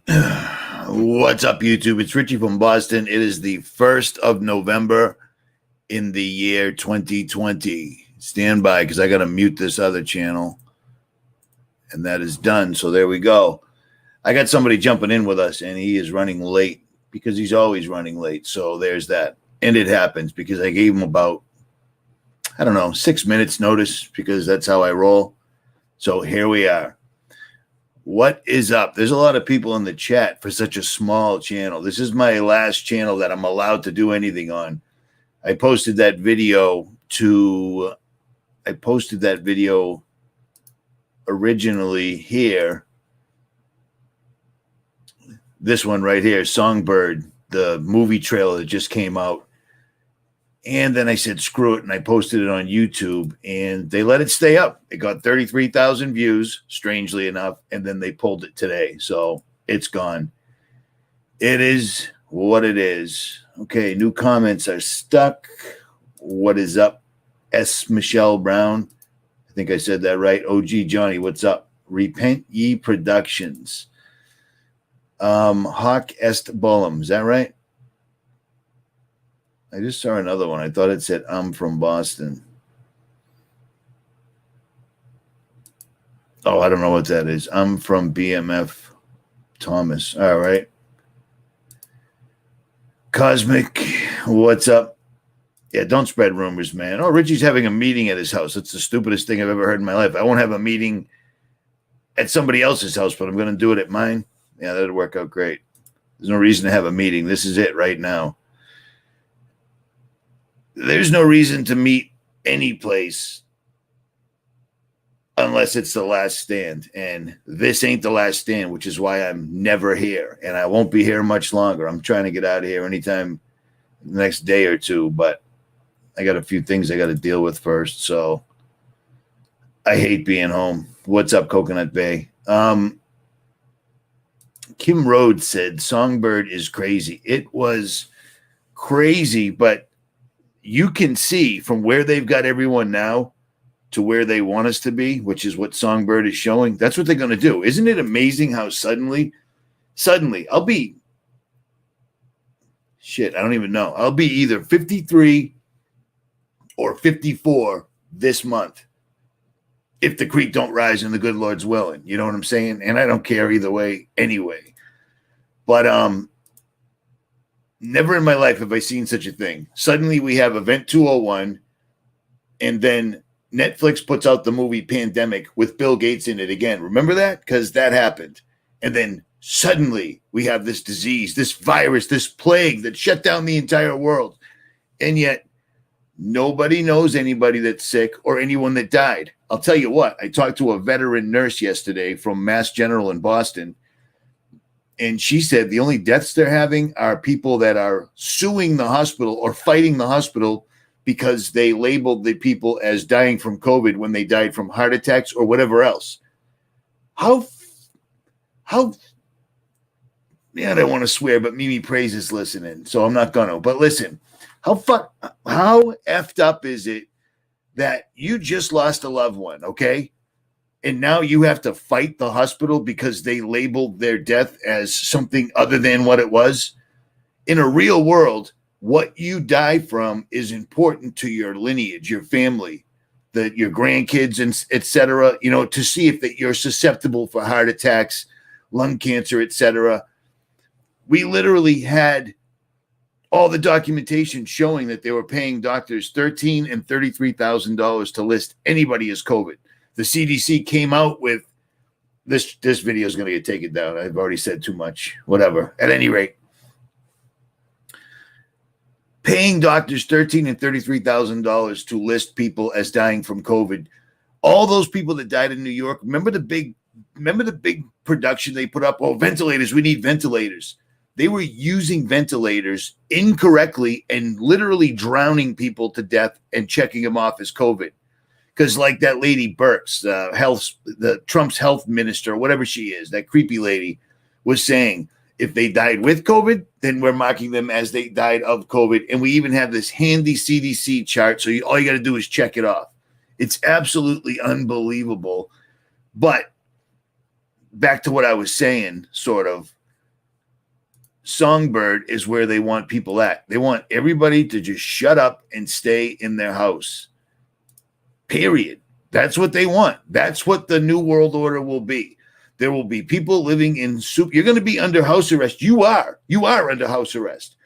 What's up, YouTube? It's Richie from Boston. It is the 1st of November in the year 2020. Stand by because I got to mute this other channel. And that is done. So there we go. I got somebody jumping in with us, and he is running late because he's always running late. So there's that. And it happens because I gave him about, 6 minutes notice because that's how I roll. So here we are. What is up? There's a lot of people in the chat for such a small channel. This is my last channel that I'm allowed to do anything on. I posted that video originally here. This one right here, Songbird, the movie trailer that just came out. And then I said, screw it. And I posted it on YouTube and they let it stay up. It got 33,000 views, strangely enough. And then they pulled it today. So it's gone. It is what it is. Okay. New comments are stuck. What is up? S. Michelle Brown. I think I said that right. OG Johnny, what's up? Repent Ye Productions. Hawk Est Bullum. Is that right? I just saw another one. I thought it said, I'm from Boston. Oh, I don't know what that is. I'm from BMF Thomas. All right. Cosmic, what's up? Yeah, don't spread rumors, man. Oh, Richie's having a meeting at his house. That's the stupidest thing I've ever heard in my life. I won't have a meeting at somebody else's house, but I'm going to do it at mine. Yeah, that'd work out great. There's no reason to have a meeting. This is it right now. There's no reason to meet any place unless it's the last stand. And this ain't the last stand, which is why I'm never here. And I won't be here much longer. I'm trying to get out of here anytime the next day or two. But I got a few things I got to deal with first. So I hate being home. What's up, Coconut Bay? Kim Rhodes said Songbird is crazy. It was crazy, but you can see from where they've got everyone now to where they want us to be, which is what Songbird is showing. That's what they're going to do. Isn't it amazing how suddenly I'll be I don't even know. I'll be either 53 or 54 this month if the creek don't rise and the good Lord's willing. You know what I'm saying? And I don't care either way anyway. But never in my life have I seen such a thing. Suddenly we have Event 201, and then Netflix puts out the movie Pandemic with Bill Gates in it again. Remember that? Because that happened. And then suddenly we have this disease, this virus, this plague that shut down the entire world. And yet nobody knows anybody that's sick or anyone that died. I'll tell you what, I talked to a veteran nurse yesterday from Mass General in Boston. And she said the only deaths they're having are people that are suing the hospital or fighting the hospital because they labeled the people as dying from COVID when they died from heart attacks or whatever else. I don't want to swear, but Mimi Praise is listening, so I'm not going to. But listen, how effed up is it that you just lost a loved one, okay? And now you have to fight the hospital because they labeled their death as something other than what it was. In a real world, what you die from is important to your lineage, your family, your grandkids, and et cetera, to see if that you're susceptible for heart attacks, lung cancer, et cetera. We literally had all the documentation showing that they were paying doctors $13,000 and $33,000 to list anybody as COVID. The CDC came out with this video is going to get taken down. I've already said too much. Whatever. At any rate, paying doctors $13,000 and $33,000 to list people as dying from COVID. All those people that died in New York. Remember the big production they put up? Oh, ventilators. We need ventilators. They were using ventilators incorrectly and literally drowning people to death and checking them off as COVID. Because like that lady Birx, the Trump's health minister, whatever she is, that creepy lady, was saying, if they died with COVID, then we're marking them as they died of COVID. And we even have this handy CDC chart. So all you got to do is check it off. It's absolutely unbelievable. But back to what I was saying, sort of, Songbird is where they want people at. They want everybody to just shut up and stay in their house. Period. That's what they want. That's what the new world order will be. There will be people living in soup. You're going to be under house arrest. You are under house arrest.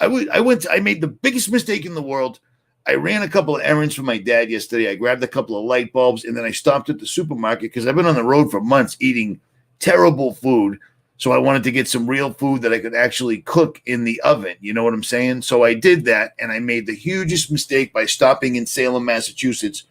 I made the biggest mistake in the world. I ran a couple of errands for my dad yesterday. I grabbed a couple of light bulbs, and then I stopped at the supermarket because I've been on the road for months eating terrible food. So I wanted to get some real food that I could actually cook in the oven. You know what I'm saying? So I did that, and I made the hugest mistake by stopping in Salem, Massachusetts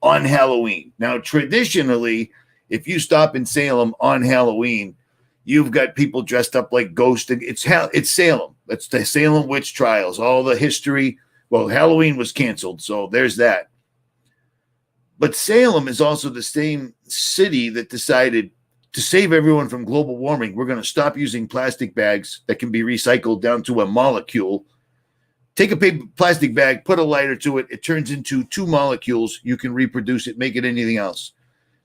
on Halloween. Now, traditionally, if you stop in Salem on Halloween, you've got people dressed up like ghosts. It's Salem. It's the Salem witch trials, all the history. Well, Halloween was canceled, so there's that. But Salem is also the same city that decided to save everyone from global warming. We're going to stop using plastic bags that can be recycled down to a molecule. Take a plastic bag, put a lighter to it. It turns into 2 molecules. You can reproduce it, make it anything else.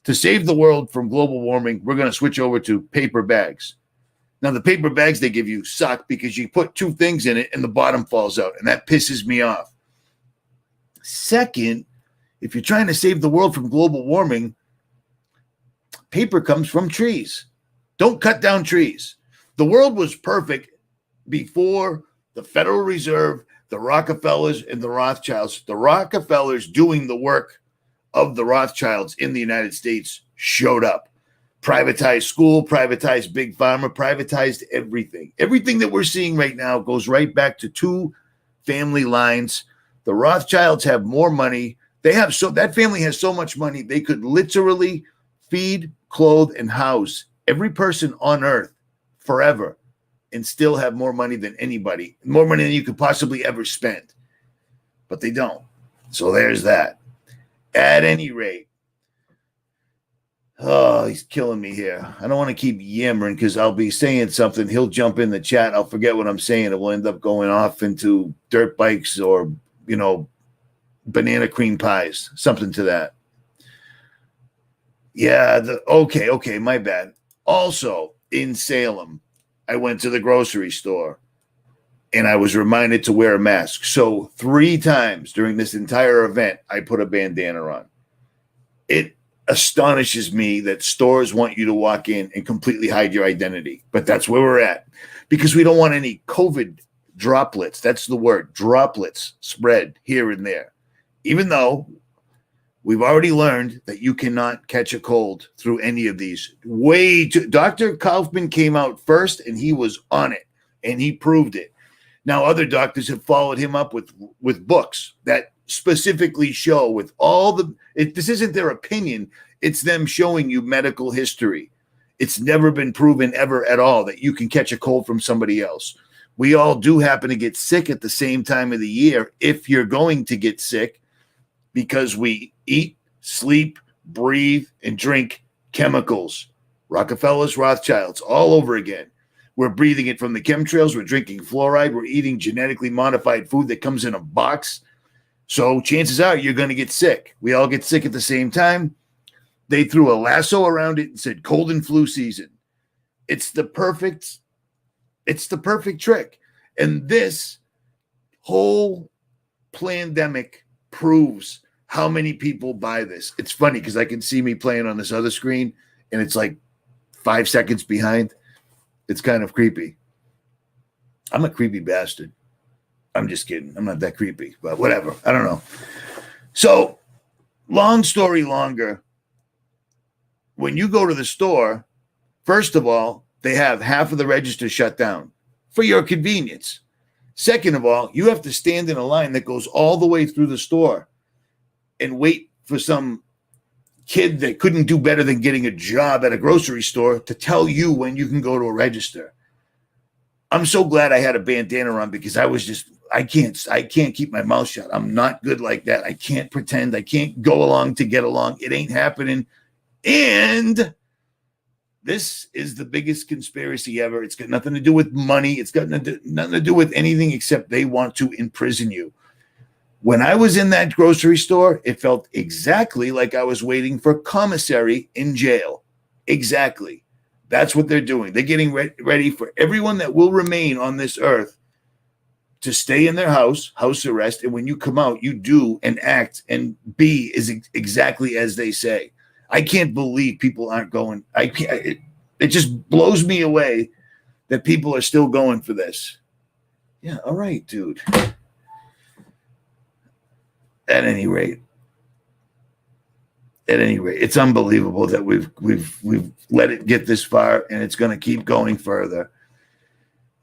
To save the world from global warming, we're going to switch over to paper bags. Now, the paper bags they give you suck because you put 2 things in it and the bottom falls out, and that pisses me off. Second, if you're trying to save the world from global warming, paper comes from trees. Don't cut down trees. The world was perfect before the Federal Reserve, the Rockefellers, and the Rothschilds. The Rockefellers doing the work of the Rothschilds in the United States showed up. Privatized school, privatized big pharma, privatized everything. Everything that we're seeing right now goes right back to 2 family lines. The Rothschilds have more money. That family has so much money, they could literally feed, clothe, and house every person on earth forever and still have more money than anybody, more money than you could possibly ever spend. But they don't. So there's that. At any rate, oh, he's killing me here. I don't want to keep yammering because I'll be saying something. He'll jump in the chat. I'll forget what I'm saying. It will end up going off into dirt bikes or, banana cream pies, something to that. Yeah, okay, my bad. Also, in Salem, I went to the grocery store and I was reminded to wear a mask. So 3 times during this entire event, I put a bandana on. It astonishes me that stores want you to walk in and completely hide your identity. But that's where we're at because we don't want any COVID droplets. That's the word, droplets spread here and there. Even though we've already learned that you cannot catch a cold through any of these. Dr. Kaufman came out first and he was on it and he proved it. Now other doctors have followed him up with books that specifically show with all this isn't their opinion. It's them showing you medical history. It's never been proven ever at all that you can catch a cold from somebody else. We all do happen to get sick at the same time of the year if you're going to get sick because we eat, sleep, breathe, and drink chemicals. Rockefellers, Rothschilds, all over again. We're breathing it from the chemtrails. We're drinking fluoride. We're eating genetically modified food that comes in a box. So chances are you're going to get sick. We all get sick at the same time. They threw a lasso around it and said cold and flu season. It's the perfect trick. And this whole pandemic proves how many people buy this. It's funny because I can see me playing on this other screen and it's like 5 seconds behind. It's kind of creepy. I'm a creepy bastard. I'm just kidding. I'm not that creepy, but whatever. I don't know. So, long story longer, when you go to the store, first of all, they have half of the register shut down for your convenience. Second of all, you have to stand in a line that goes all the way through the store and wait for some kid that couldn't do better than getting a job at a grocery store to tell you when you can go to a register. I'm so glad I had a bandana on because I can't keep my mouth shut. I'm not good like that. I can't pretend. I can't go along to get along. It ain't happening. And this is the biggest conspiracy ever. It's got nothing to do with money. It's got nothing to do with anything except they want to imprison you. When I was in that grocery store, it felt exactly like I was waiting for commissary in jail. Exactly. That's what they're doing. They're getting ready for everyone that will remain on this earth to stay in their house arrest. And when you come out, you do and act and be is exactly as they say. I can't believe people aren't going. I can't. It just blows me away that people are still going for this. Yeah, all right, dude. At any rate, it's unbelievable that we've let it get this far, and it's going to keep going further.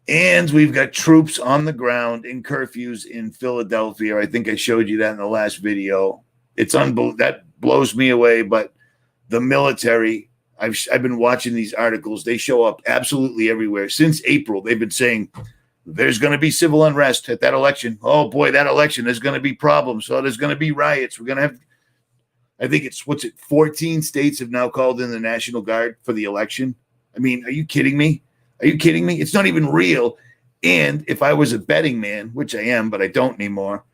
And we've got troops on the ground in curfews in Philadelphia. I think I showed you that in the last video. It's unbelievable. That blows me away. But the military, I've been watching these articles. They show up absolutely everywhere. Since April, they've been saying there's going to be civil unrest at that election. Oh, boy, that election, there's going to be problems. So there's going to be riots. We're going to have, I think it's, 14 states have now called in the National Guard for the election. I mean, are you kidding me? Are you kidding me? It's not even real. And if I was a betting man, which I am, but I don't anymore,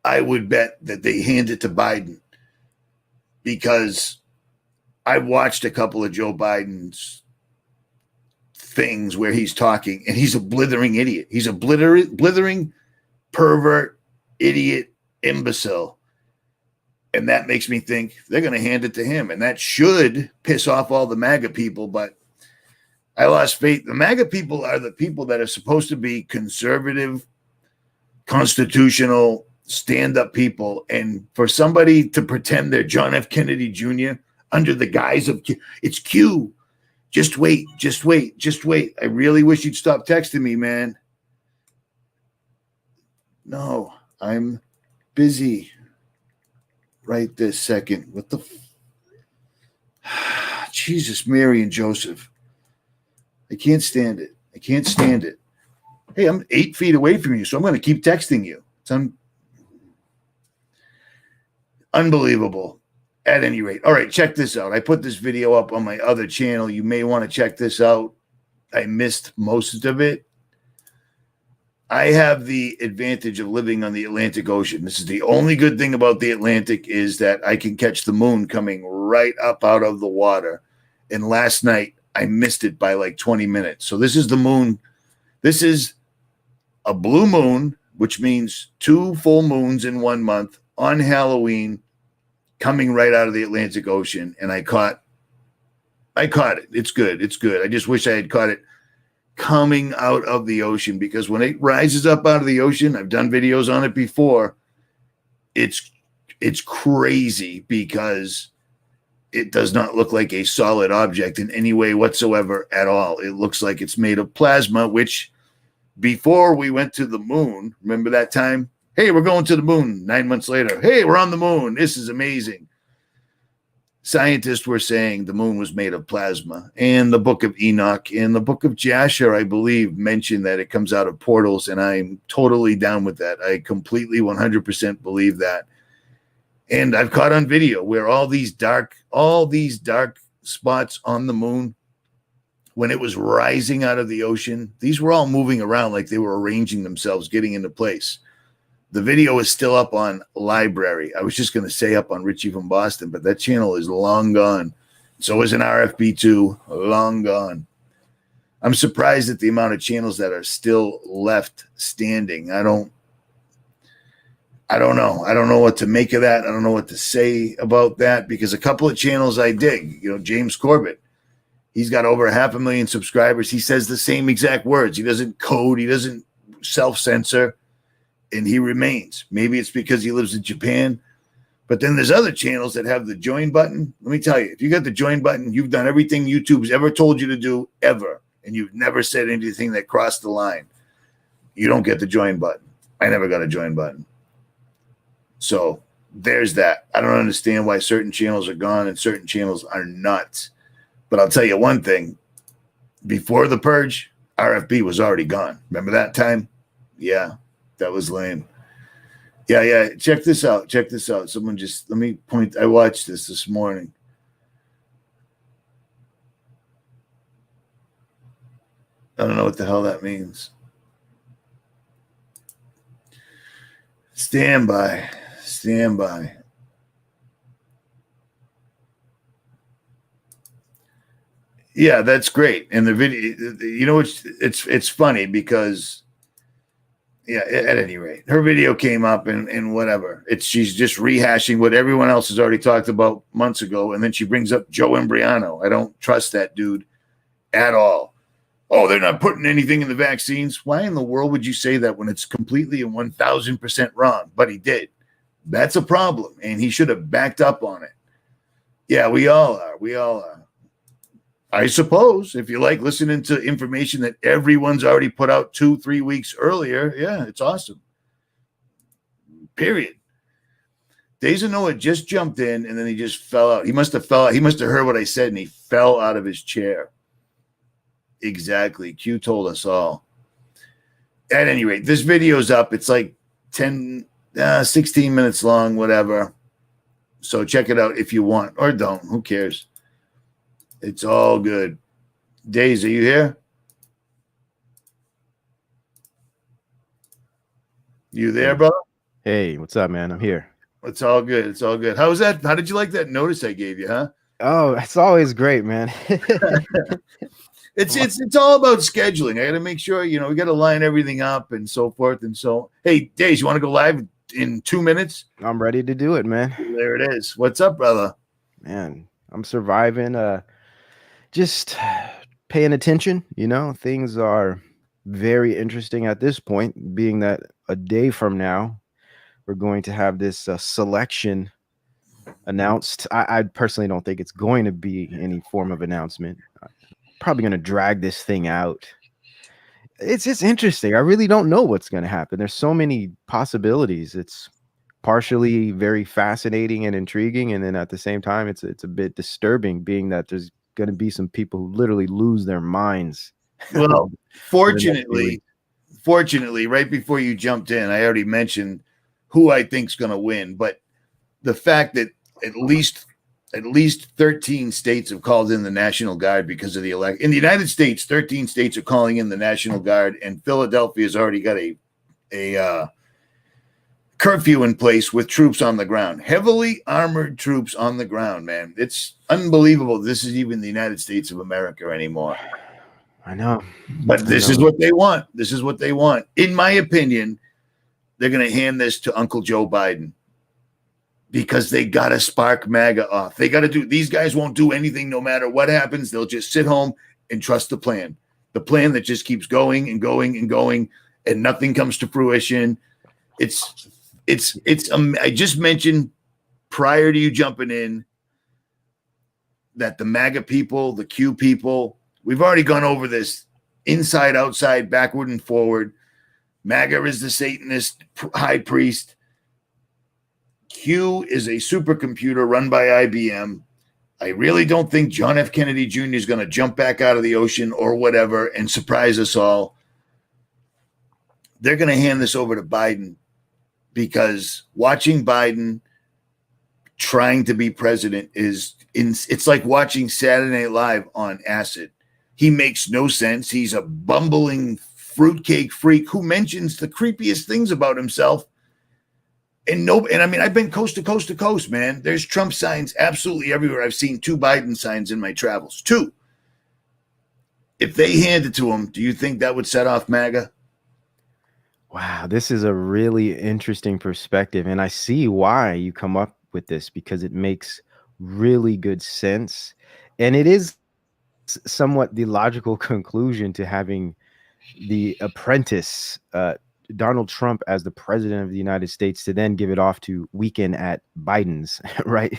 I would bet that they hand it to Biden, because I've watched a couple of Joe Biden's things where he's talking, and he's a blithering idiot. He's a blithering pervert, idiot, imbecile. And that makes me think they're going to hand it to him. And that should piss off all the MAGA people, but I lost faith. The MAGA people are the people that are supposed to be conservative, constitutional, stand-up people. And for somebody to pretend they're John F. Kennedy Jr. under the guise of it's Q. Just wait. I really wish you'd stop texting me, man. No, I'm busy right this second. What the Jesus, Mary, and Joseph. I can't stand it. Hey, I'm 8 feet away from you, so I'm going to keep texting you. It's unbelievable. At any rate. All right, check this out. I put this video up on my other channel. You may want to check this out. I missed most of it. I have the advantage of living on the Atlantic Ocean. This is the only good thing about the Atlantic, is that I can catch the moon coming right up out of the water. And last night, I missed it by like 20 minutes. So this is the moon. This is a blue moon, which means 2 full moons in 1 month on Halloween, coming right out of the Atlantic Ocean. And I caught it. It's good. I just wish I had caught it coming out of the ocean, because when it rises up out of the ocean, I've done videos on it before. It's crazy, because it does not look like a solid object in any way whatsoever at all. It looks like it's made of plasma, which before we went to the moon, remember that time? Hey, we're going to the moon. 9 months later, hey, we're on the moon. This is amazing. Scientists were saying the moon was made of plasma. And the book of Enoch and the book of Jasher, I believe, mentioned that it comes out of portals, and I'm totally down with that. I completely 100% believe that. And I've caught on video where all these dark spots on the moon, when it was rising out of the ocean, these were all moving around like they were arranging themselves, getting into place. The video is still up on Library. I was just going to say up on Richie from Boston, but that channel is long gone. So is an RFB2, long gone. I'm surprised at the amount of channels that are still left standing. I don't know. I don't know what to make of that. I don't know what to say about that, because a couple of channels I dig, James Corbett, he's got over 500,000 subscribers. He says the same exact words. He doesn't code. He doesn't self-censor, and he remains. Maybe it's because he lives in Japan. But then there's other channels that have the join button. Let me tell you, if you got the join button, you've done everything YouTube's ever told you to do, ever, and you've never said anything that crossed the line. You don't get the join button. I never got a join button. So there's that. I don't understand why certain channels are gone and certain channels are not. But I'll tell you one thing. Before the purge, RFB was already gone. Remember that time? Yeah, that was lame. Yeah. Check this out. Someone just, let me point. I watched this morning. I don't know what the hell that means. Stand by. Yeah, that's great. And the video, you know, it's funny because, yeah, at any rate, her video came up and whatever. She's just rehashing what everyone else has already talked about months ago, and then she brings up Joe Embriano. I don't trust that dude at all. Oh, they're not putting anything in the vaccines. Why in the world would you say that when it's completely and 1,000% wrong? But he did. That's a problem, and he should have backed up on it. Yeah, we all are. We all are. I suppose if you like listening to information that everyone's already put out 2-3 weeks earlier, yeah, it's awesome. Period. Dayz of Noah just jumped in and then he just fell out. He must have fell out. He must have heard what I said and he fell out of his chair. Exactly. Q told us all. At any rate, this video's up. It's like 16 minutes long, whatever. So check it out if you want or don't. Who cares? It's all good. Dayz, are you here? You there, brother? Hey, what's up, man? I'm here. It's all good. It's all good. How was that? How did you like that notice I gave you, huh? Oh, it's always great, man. It's all about scheduling. I got to make sure, we got to line everything up and so forth and so. Hey, Dayz, you want to go live in 2 minutes? I'm ready to do it, man. There it is. What's up, brother? Man, I'm surviving. Just paying attention. Things are very interesting at this point, being that a day from now, we're going to have this selection announced. I personally don't think it's going to be any form of announcement. Probably going to drag this thing out. It's just interesting. I really don't know what's going to happen. There's so many possibilities. It's partially very fascinating and intriguing, and then at the same time, it's a bit disturbing, being that there's going to be some people who literally lose their minds. Well, fortunately, right before you jumped in, I already mentioned who I think's going to win, but the fact that at least 13 states have called in the National Guard because of the election. In the United States, 13 states are calling in the National Guard, and Philadelphia's already got a curfew in place with troops on the ground, heavily armored troops on the ground, man. It's unbelievable. This is even the United States of America anymore. I know. But this is what they want. This is what they want. In my opinion, they're going to hand this to Uncle Joe Biden because they got to spark MAGA off. They got to do – these guys won't do anything no matter what happens. They'll just sit home and trust the plan that just keeps going and going and going, and nothing comes to fruition. I just mentioned prior to you jumping in that the MAGA people, the Q people, we've already gone over this inside, outside, backward, and forward. MAGA is the Satanist high priest. Q is a supercomputer run by IBM. I really don't think John F. Kennedy Jr. is going to jump back out of the ocean or whatever and surprise us all. They're going to hand this over to Biden because watching Biden trying to be president it's like watching Saturday Night Live on acid. He makes no sense. He's a bumbling fruitcake freak who mentions the creepiest things about himself. And I mean, I've been coast to coast to coast, man. There's Trump signs absolutely everywhere. I've seen 2 Biden signs in my travels. 2. If they hand it to him, do you think that would set off MAGA? Wow, this is a really interesting perspective. And I see why you come up with this, because it makes really good sense. And it is somewhat the logical conclusion to having the apprentice, Donald Trump, as the president of the United States, to then give it off to weekend at Biden's, right?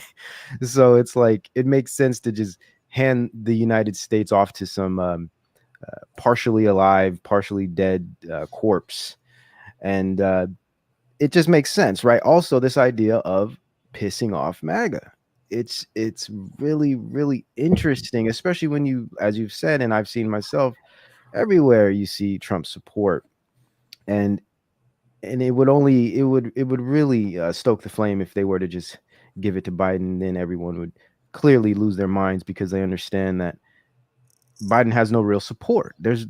So it's like, it makes sense to just hand the United States off to some partially alive, partially dead corpse. And it just makes sense, right? Also, this idea of pissing off MAGA. It's really, really interesting, especially when you, as you've said, and I've seen myself, everywhere you see Trump support. And it would really stoke the flame if they were to just give it to Biden. Then everyone would clearly lose their minds because they understand that Biden has no real support. There's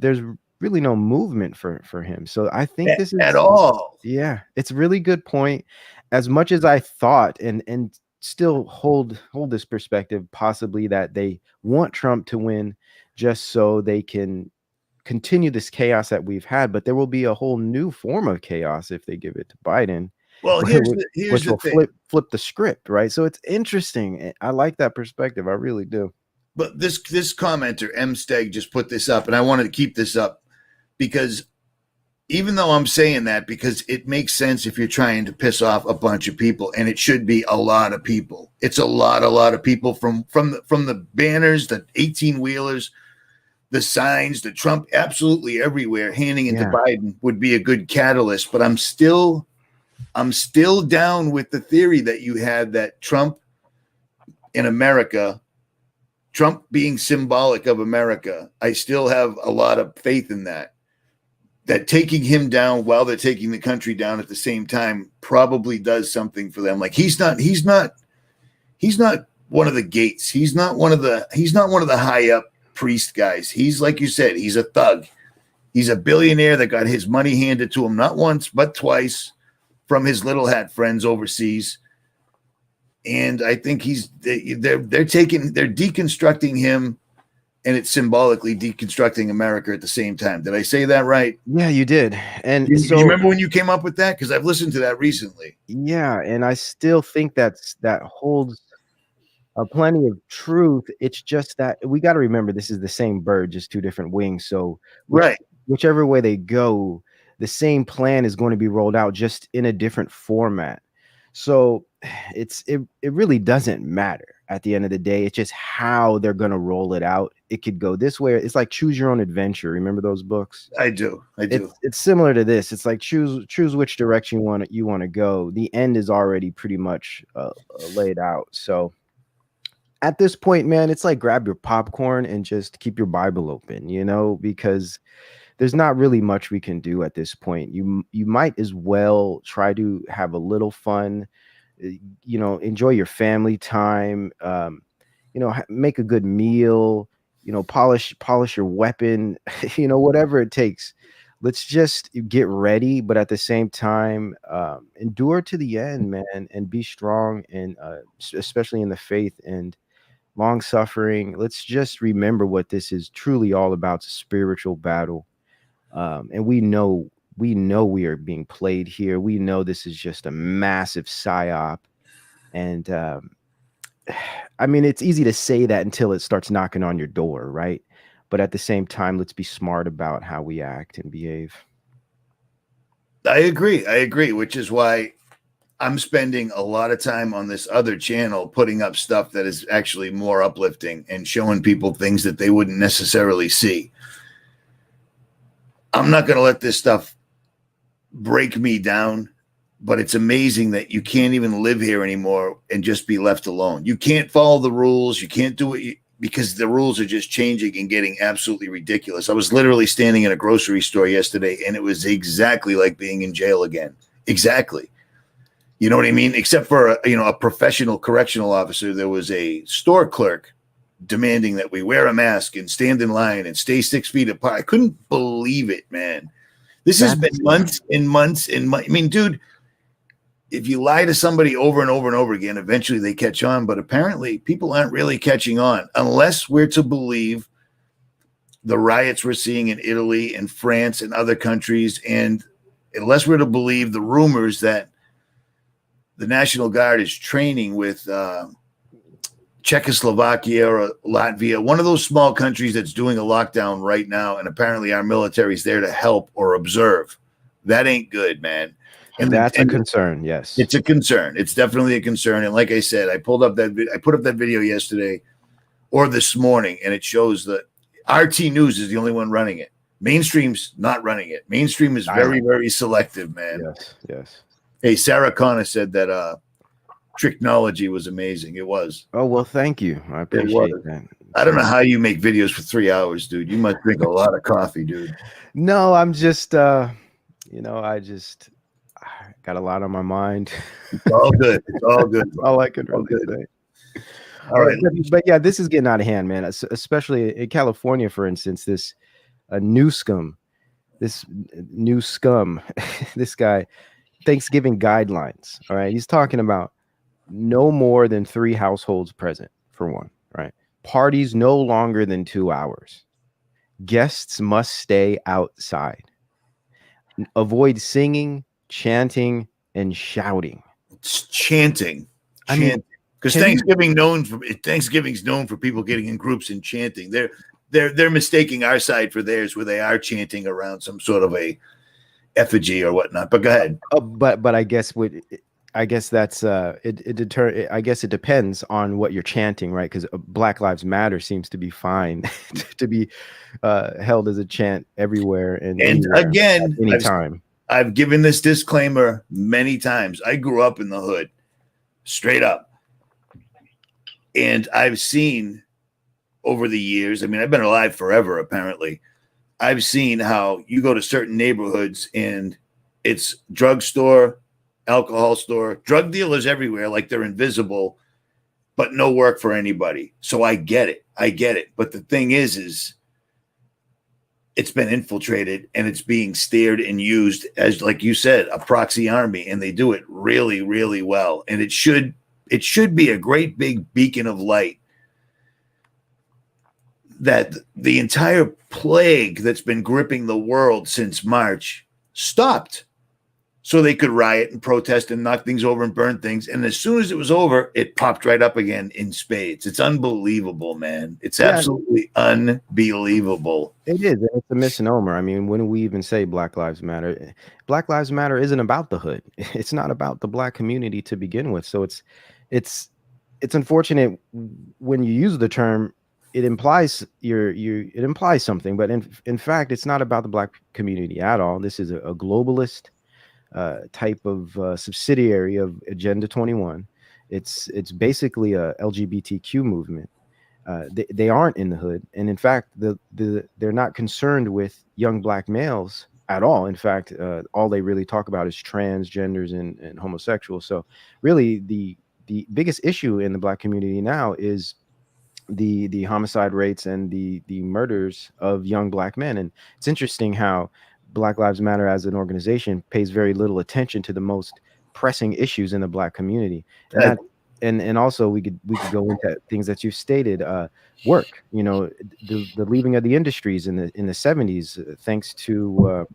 really no movement for him. So I think this is at all. Yeah, it's a really good point. As much as I thought, and still hold this perspective, possibly that they want Trump to win just so they can continue this chaos that we've had, but there will be a whole new form of chaos if they give it to Biden, Well, here's which the will thing. flip the script, right? So it's interesting. I like that perspective. I really do. But this commenter, M Steg, just put this up, and I wanted to keep this up because even though I'm saying that, because it makes sense if you're trying to piss off a bunch of people, and it should be a lot of people. It's a lot of people from the banners, the 18-wheelers, the signs, the Trump, absolutely everywhere, handing it to Biden would be a good catalyst. But I'm still down with the theory that you had that Trump in America, Trump being symbolic of America. I still have a lot of faith in that. That taking him down while they're taking the country down at the same time probably does something for them. Like he's not one of the Gates. He's not one of the high up priest guys. He's, like you said, he's a thug. He's a billionaire that got his money handed to him not once but twice from his little hat friends overseas. And I think they're deconstructing him, and it's symbolically deconstructing America at the same time. Did I say that right? Yeah, you did. And you so remember when you came up with that? Because I've listened to that recently. Yeah, and I still think that holds plenty of truth. It's just that we got to remember this is the same bird, just two different wings. So whichever way they go, the same plan is going to be rolled out, just in a different format. So it really doesn't matter at the end of the day. It's just how they're going to roll it out. It could go this way. It's like choose your own adventure. Remember those books? I do. It's similar to this. It's like choose which direction you want to go. The end is already pretty much laid out. So at this point, man, it's like grab your popcorn and just keep your Bible open, because there's not really much we can do at this point. You might as well try to have a little fun, enjoy your family time, make a good meal, polish your weapon, whatever it takes. Let's just get ready, but at the same time, endure to the end, man, and be strong, and especially in the faith and long suffering. Let's just remember what this is truly all about. It's a spiritual battle. And we know we are being played here. We know this is just a massive psyop. And I mean, it's easy to say that until it starts knocking on your door, right? But at the same time, let's be smart about how we act and behave. I agree, which is why I'm spending a lot of time on this other channel putting up stuff that is actually more uplifting and showing people things that they wouldn't necessarily see. I'm not going to let this stuff break me down, but it's amazing that you can't even live here anymore and just be left alone. You can't follow the rules. You can't do it because the rules are just changing and getting absolutely ridiculous. I was literally standing in a grocery store yesterday, and it was exactly like being in jail again. Exactly. You know what I mean? Except for a professional correctional officer, there was a store clerk demanding that we wear a mask and stand in line and stay 6 feet apart. I couldn't believe it, man. This has been months and months and months. I mean, dude, if you lie to somebody over and over and over again, eventually they catch on. But apparently people aren't really catching on unless we're to believe the riots we're seeing in Italy and France and other countries. And unless we're to believe the rumors that the National Guard is training with Czechoslovakia or Latvia, one of those small countries that's doing a lockdown right now, and apparently our military is there to help or observe. That ain't good, man. And that's a concern. Yes, it's a concern. It's definitely a concern. And like I said, I put up that video yesterday or this morning, and it shows that RT News is the only one running it. Mainstream's not running it. Mainstream is very, very selective, man. Yes. Hey, Sarah Connor said that Tricknology was amazing. It was. Oh, well, thank you. I appreciate that. I don't know how you make videos for 3 hours, dude. You must drink a lot of coffee, dude. No, I'm just, I got a lot on my mind. It's all good. It's all good. That's all I could really say. All right. But yeah, this is getting out of hand, man. Especially in California, for instance, this new scum, this guy, Thanksgiving guidelines. All right. He's talking about no more than 3 households present, for one, right? Parties no longer than 2 hours. Guests must stay outside. Avoid singing, chanting, and shouting. It's chanting, I mean, because have you Thanksgiving's known for people getting in groups and chanting. They're mistaking our side for theirs, where they are chanting around some sort of a effigy or whatnot. But go ahead. but I guess that's I guess it depends on what you're chanting, right? Because Black Lives Matter seems to be fine to be held as a chant everywhere and And anywhere again, at any time. I've given this disclaimer many times. I grew up in the hood, straight up. And I've seen over the years, I mean, I've been alive forever, apparently. I've seen how you go to certain neighborhoods and it's drugstore, alcohol store, drug dealers everywhere, like they're invisible, but no work for anybody. So I get it. But the thing is it's been infiltrated and it's being steered and used as, like you said, a proxy army, and they do it really, really well. And it should be a great big beacon of light that the entire plague that's been gripping the world since March stopped, so they could riot and protest and knock things over and burn things. And as soon as it was over, it popped right up again in spades. It's unbelievable, man. It's absolutely unbelievable. It is. It's a misnomer. I mean, when we even say Black Lives Matter, Black Lives Matter isn't about the hood. It's not about the Black community to begin with. So it's unfortunate when you use the term. It implies it implies something, but in fact, it's not about the Black community at all. This is a globalist type of subsidiary of Agenda 21. It's basically a LGBTQ movement. They aren't in the hood, and in fact, they're not concerned with young Black males at all. In fact, all they really talk about is transgenders and homosexuals. So, really, the biggest issue in the Black community now is the homicide rates and the murders of young Black men. And it's interesting how Black Lives Matter as an organization pays very little attention to the most pressing issues in the Black community. And that and also we could go into things that you've stated, work, you know, the leaving of the industries in the 70s, thanks to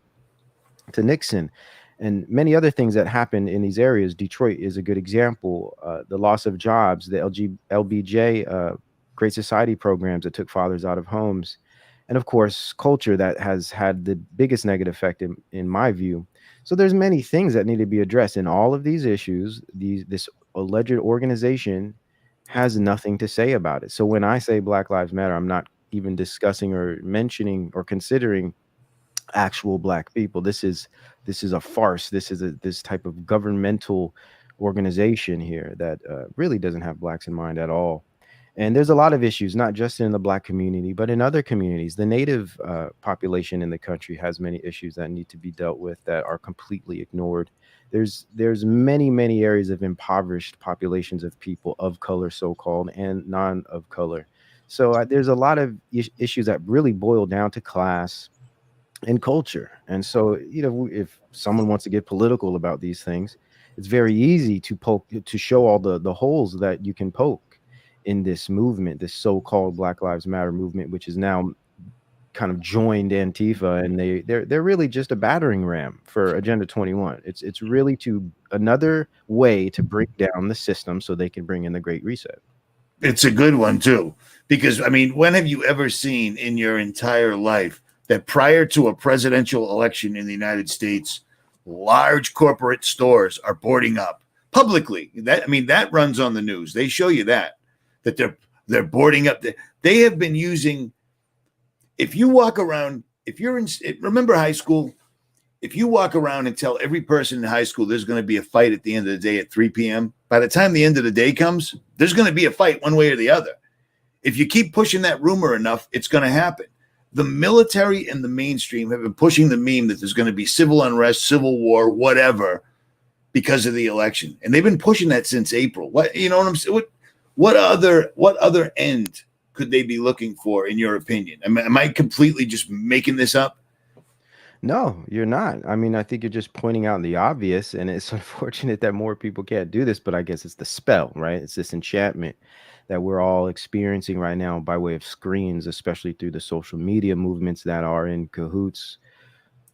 Nixon, and many other things that happened in these areas. Detroit is a good example. The loss of jobs, the LBJ Great Society programs that took fathers out of homes, and of course culture that has had the biggest negative effect in my view. So there's many things that need to be addressed in all of these issues. This alleged organization has nothing to say about it. So when I say Black Lives Matter, I'm not even discussing or mentioning or considering actual Black people. This is a farce. This is this type of governmental organization here that really doesn't have Blacks in mind at all. And there's a lot of issues, not just in the Black community, but in other communities. The Native population in the country has many issues that need to be dealt with that are completely ignored. There's many areas of impoverished populations of people of color, so-called, and non of color. So there's a lot of issues that really boil down to class and culture. And so, you know, if someone wants to get political about these things, it's very easy to show all the holes that you can poke in this movement, this so-called Black Lives Matter movement, which is now kind of joined Antifa, and they're really just a battering ram for Agenda 21. It's really another way to break down the system so they can bring in the Great Reset. It's a good one too, because I mean, when have you ever seen in your entire life that prior to a presidential election in the United States, large corporate stores are boarding up publicly? That runs on the news. They show you that they're boarding up. They have been using. If you walk around, remember high school, if you walk around and tell every person in high school there's going to be a fight at the end of the day at 3 p.m., by the time the end of the day comes, there's going to be a fight one way or the other. If you keep pushing that rumor enough, it's going to happen. The military and the mainstream have been pushing the meme that there's going to be civil unrest, civil war, whatever, because of the election. And they've been pushing that since April. What I'm saying? What other end could they be looking for, in your opinion? Am I completely just making this up? No, you're not. I mean, I think you're just pointing out the obvious, and it's unfortunate that more people can't do this, but I guess it's the spell, right? It's this enchantment that we're all experiencing right now by way of screens, especially through the social media movements that are in cahoots,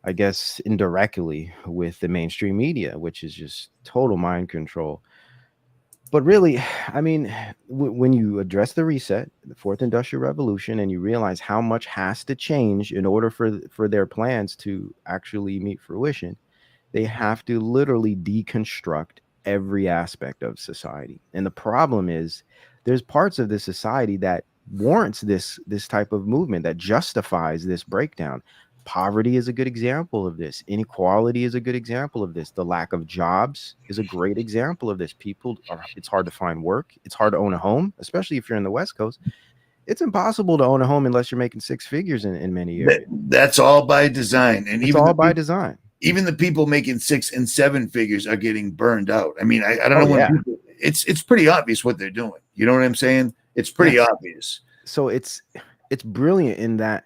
I guess, indirectly with the mainstream media, which is just total mind control. But really, I mean, when you address the reset, the fourth industrial revolution, and you realize how much has to change in order for their plans to actually meet fruition, they have to literally deconstruct every aspect of society. And the problem is there's parts of this society that warrants this type of movement, that justifies this breakdown. Poverty is a good example of this. Inequality is a good example of this. The lack of jobs is a great example of this. People are, it's hard to find work. It's hard to own a home, especially if you're in the West Coast. It's impossible to own a home unless you're making six figures in many areas. That's all by design. And It's all by design. even the people making 6 and 7 figures are getting burned out. I mean, I don't Oh know when yeah. people, it's pretty obvious what they're doing. You know what I'm saying? It's pretty Yes. obvious. So it's brilliant in that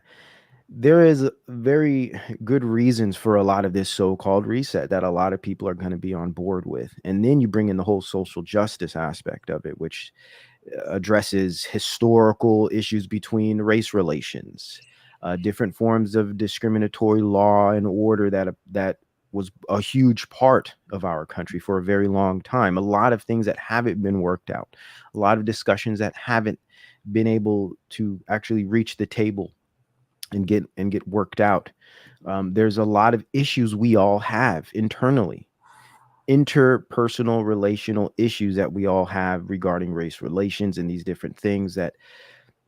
there is very good reasons for a lot of this so-called reset that a lot of people are going to be on board with. And then you bring in the whole social justice aspect of it, which addresses historical issues between race relations, different forms of discriminatory law and order that was a huge part of our country for a very long time. A lot of things that haven't been worked out, a lot of discussions that haven't been able to actually reach the table and get worked out. There's a lot of issues we all have internally, interpersonal relational issues that we all have regarding race relations and these different things that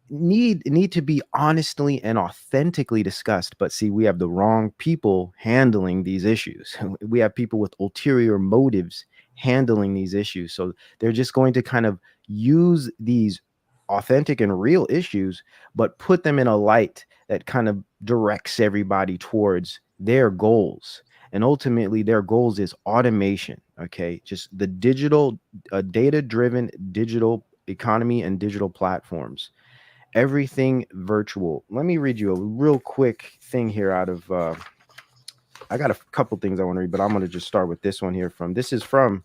need to be honestly and authentically discussed. But see, we have the wrong people handling these issues. We have people with ulterior motives handling these issues, so they're just going to kind of use these authentic and real issues but put them in a light that kind of directs everybody towards their goals. And ultimately their goals is automation. Okay, just the digital, data driven digital economy and digital platforms, everything virtual. Let me read you a real quick thing here out of I got a couple things I want to read, but I'm going to just start with this one here. This is from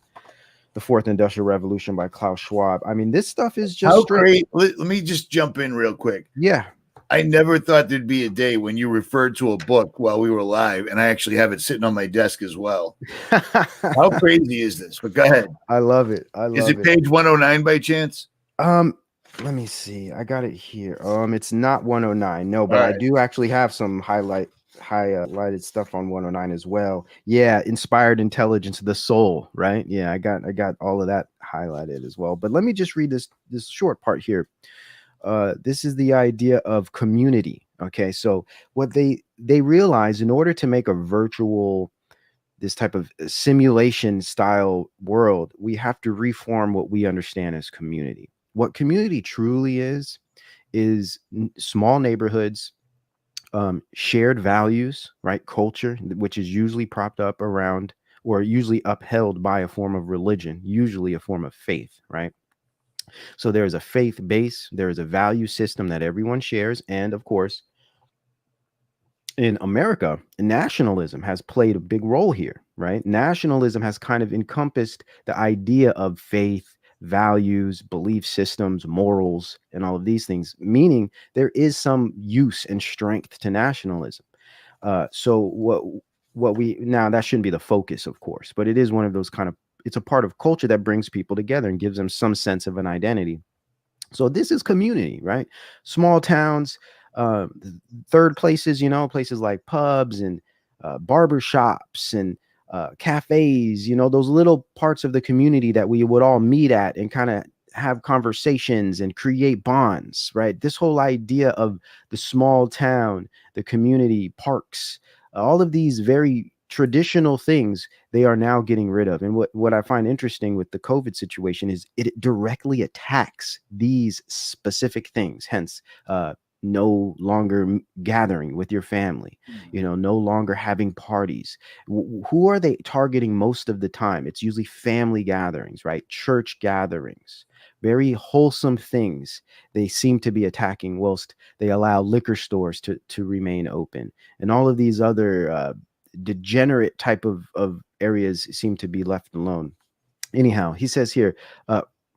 The Fourth Industrial Revolution by Klaus Schwab. I mean, this stuff is just How straight. great. Let me just jump in real quick. Yeah. I never thought there'd be a day when you referred to a book while we were live, and I actually have it sitting on my desk as well. How crazy is this? But go ahead. I love it. I love it. Is it page 109 by chance? Let me see. I got it here. It's not 109. No, but I do actually have some highlighted stuff on 109 as well. Yeah, inspired intelligence, the soul, right? Yeah, I got all of that highlighted as well. But let me just read this short part here. This is the idea of community. Okay, so what they realize, in order to make a virtual, this type of simulation style world, we have to reform what we understand as community. What community truly is small neighborhoods, shared values, right? Culture, which is usually propped up around or usually upheld by a form of religion, usually a form of faith, right? So there's a faith base, there is a value system that everyone shares. And of course, in America, nationalism has played a big role here, right? Nationalism has kind of encompassed the idea of faith, values, belief systems, morals, and all of these things, meaning there is some use and strength to nationalism. So what we now, that shouldn't be the focus, of course, but it is one of those kind of, it's a part of culture that brings people together and gives them some sense of an identity. So this is community, right? Small towns, uh, third places, places like pubs and barber shops and cafes, those little parts of the community that we would all meet at and kind of have conversations and create bonds, right? This whole idea of the small town, the community parks, all of these very traditional things, they are now getting rid of. And what I find interesting with the COVID situation is it directly attacks these specific things. Hence, no longer gathering with your family, no longer having parties. Who are they targeting most of the time? It's usually family gatherings, right? Church gatherings, very wholesome things they seem to be attacking, whilst they allow liquor stores to remain open, and all of these other degenerate type of areas seem to be left alone. Anyhow, he says here,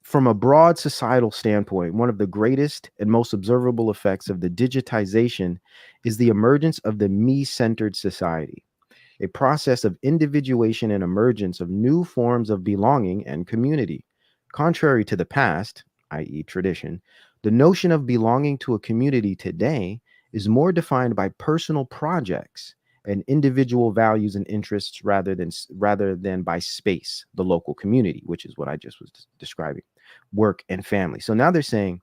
from a broad societal standpoint, one of the greatest and most observable effects of the digitization is the emergence of the me-centered society, a process of individuation and emergence of new forms of belonging and community. Contrary to the past, i.e., tradition, the notion of belonging to a community today is more defined by personal projects and individual values and interests rather than by space, the local community, which is what I just was describing, work and family. So now they're saying,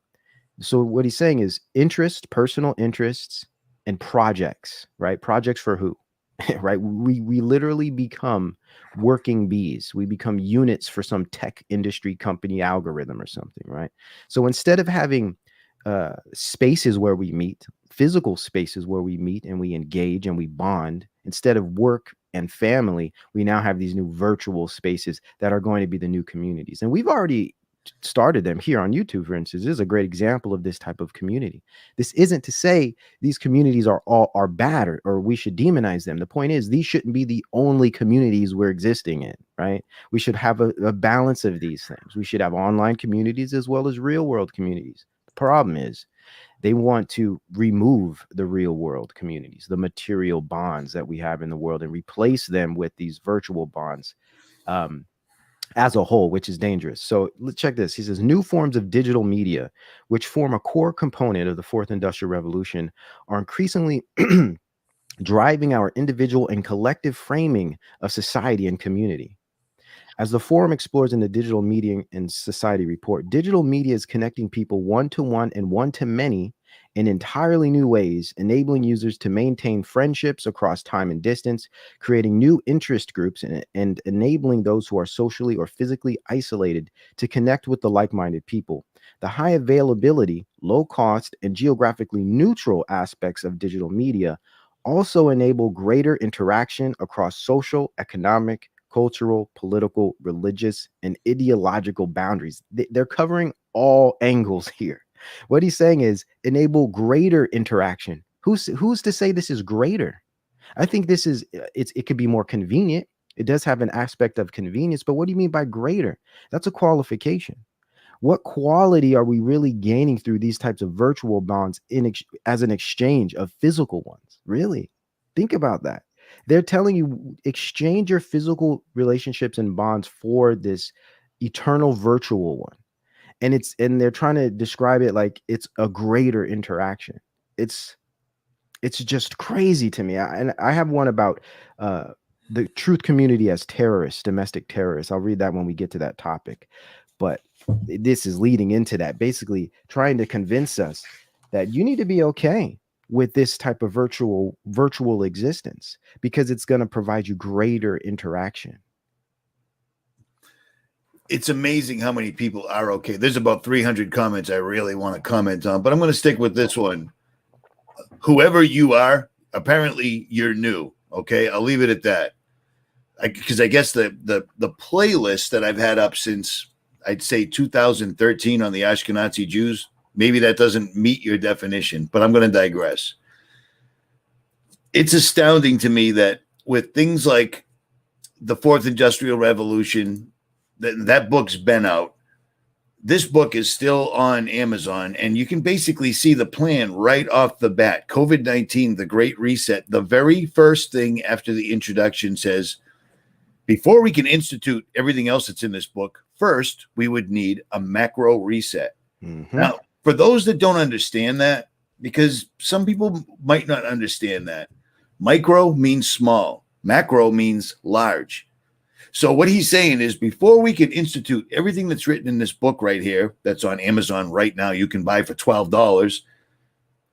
so what he's saying is interest, personal interests, and projects, right? Projects for who? Right? We literally become working bees. We become units for some tech industry company algorithm or something, right? So instead of having spaces where we meet, physical spaces where we meet and we engage and we bond, instead of work and family, we now have these new virtual spaces that are going to be the new communities. And we've already started them here on YouTube, for instance. This is a great example of this type of community. This isn't to say these communities are bad, or we should demonize them. The point is, these shouldn't be the only communities we're existing in, right? We should have a balance of these things. We should have online communities as well as real world communities. The problem is they want to remove the real world communities, the material bonds that we have in the world, and replace them with these virtual bonds. As a whole, which is dangerous. So let's check this. He says, new forms of digital media, which form a core component of the fourth industrial revolution, are increasingly driving our individual and collective framing of society and community. As the forum explores in the Digital Media and Society report, digital media is connecting people one-to-one and one-to-many in entirely new ways, enabling users to maintain friendships across time and distance, creating new interest groups, and enabling those who are socially or physically isolated to connect with the like-minded people. The high availability, low cost, and geographically neutral aspects of digital media also enable greater interaction across social, economic, cultural, political, religious, and ideological boundaries. They're covering all angles here. What he's saying is enable greater interaction. Who's to say this is greater? I think this is it could be more convenient. It does have an aspect of convenience, but what do you mean by greater? That's a qualification. What quality are we really gaining through these types of virtual bonds as an exchange of physical ones? Really? Think about that. They're telling you exchange your physical relationships and bonds for this eternal virtual one. And they're trying to describe it like it's a greater interaction. It's just crazy to me. And I have one about the truth community as terrorists, domestic terrorists. I'll read that when we get to that topic. But this is leading into that, basically trying to convince us that you need to be okay with this type of virtual existence because it's going to provide you greater interaction. It's amazing how many people are okay. There's about 300 comments I really want to comment on, but I'm going to stick with this one. Whoever you are, apparently you're new. Okay, I'll leave it at that. Because I guess the playlist that I've had up since I'd say 2013 on the Ashkenazi Jews, maybe that doesn't meet your definition, but I'm going to digress. It's astounding to me that with things like the Fourth Industrial Revolution, that book's been out. This book is still on Amazon, and you can basically see the plan right off the bat. COVID-19, the Great Reset, the very first thing after the introduction says, before we can institute everything else that's in this book, first, we would need a macro reset. Mm-hmm. Now, for those that don't understand that, because some people might not understand that, micro means small, macro means large. So what he's saying is before we can institute everything that's written in this book right here, that's on Amazon right now, you can buy for $12,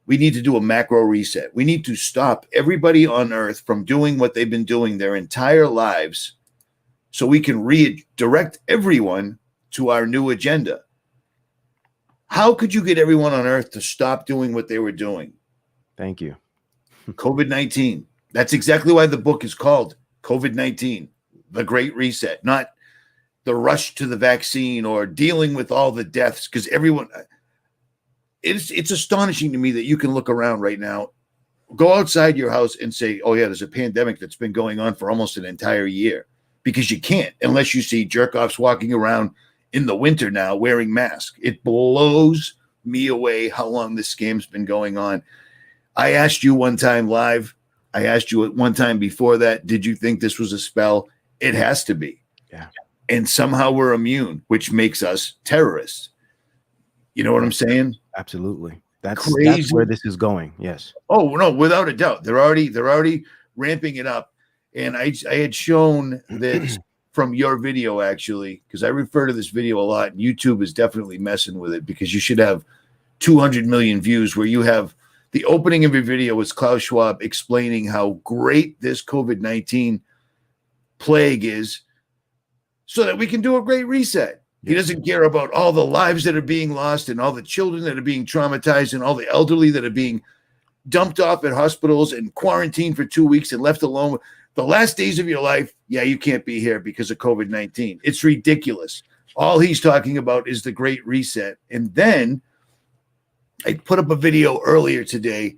we need to do a macro reset. We need to stop everybody on earth from doing what they've been doing their entire lives so we can redirect everyone to our new agenda. How could you get everyone on earth to stop doing what they were doing? Thank you. COVID-19. That's exactly why the book is called COVID-19. The Great Reset, not the rush to the vaccine or dealing with all the deaths, because everyone, it's astonishing to me that you can look around right now, go outside your house and say, oh yeah, there's a pandemic that's been going on for almost an entire year, because you can't unless you see jerk offs walking around in the winter now wearing masks. It blows me away how long this scam's been going on. I asked you one time live, I asked you at one time before that, did you think this was a spell? It has to be. Yeah. And somehow we're immune, which makes us terrorists. You know what I'm saying? Absolutely. That's where this is going. Yes. Oh no, without a doubt. They're already ramping it up. And I had shown this from your video, actually, because I refer to this video a lot. And YouTube is definitely messing with it, because you should have 200 million views, where you have the opening of your video was Klaus Schwab explaining how great this COVID-19 plague is, so that we can do a great reset. He doesn't care about all the lives that are being lost and all the children that are being traumatized and all the elderly that are being dumped off at hospitals and quarantined for 2 weeks and left alone. The last days of your life, yeah, you can't be here because of COVID-19. It's ridiculous. All he's talking about is the great reset. And then I put up a video earlier today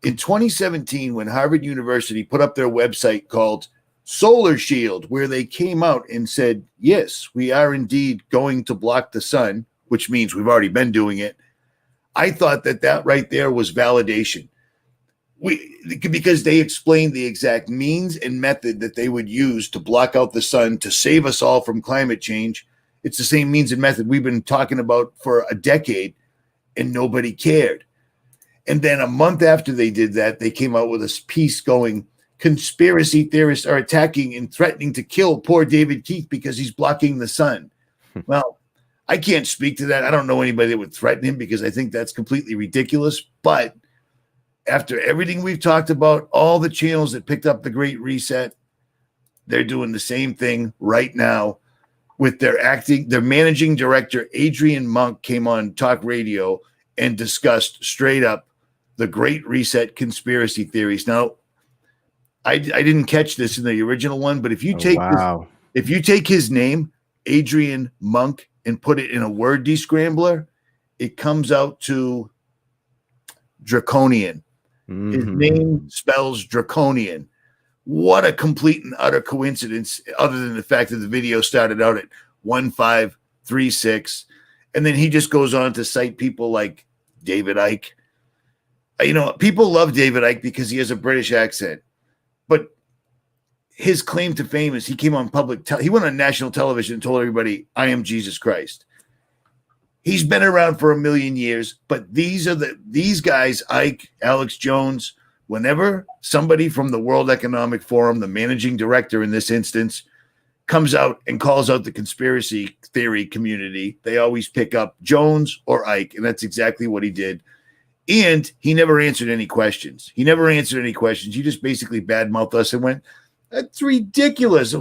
in 2017 when Harvard University put up their website called Solar Shield, where they came out and said, yes, we are indeed going to block the sun, which means we've already been doing it. I thought that right there was validation. Because they explained the exact means and method that they would use to block out the sun to save us all from climate change. It's the same means and method we've been talking about for a decade, and nobody cared. And then a month after they did that, they came out with a piece going, conspiracy theorists are attacking and threatening to kill poor David Keith because he's blocking the sun. Well, I can't speak to that. I don't know anybody that would threaten him, because I think that's completely ridiculous. But after everything we've talked about, all the channels that picked up the Great Reset, they're doing the same thing right now with their managing director, Adrian Monk, came on talk radio and discussed straight up the Great Reset conspiracy theories. Now, I didn't catch this in the original one, but if you take his name, Adrian Monk, and put it in a word descrambler, it comes out to draconian. Mm-hmm. His name spells draconian. What a complete and utter coincidence, other than the fact that the video started out at 1536. And then he just goes on to cite people like David Icke. You know, people love David Icke because he has a British accent. But his claim to fame is he came on he went on national television and told everybody, I am Jesus Christ. He's been around for 1 million years, but these guys, Icke, Alex Jones, whenever somebody from the World Economic Forum, the managing director in this instance, comes out and calls out the conspiracy theory community, they always pick up Jones or Icke, and that's exactly what he did. And he never answered any questions. He just basically badmouthed us and went, that's ridiculous.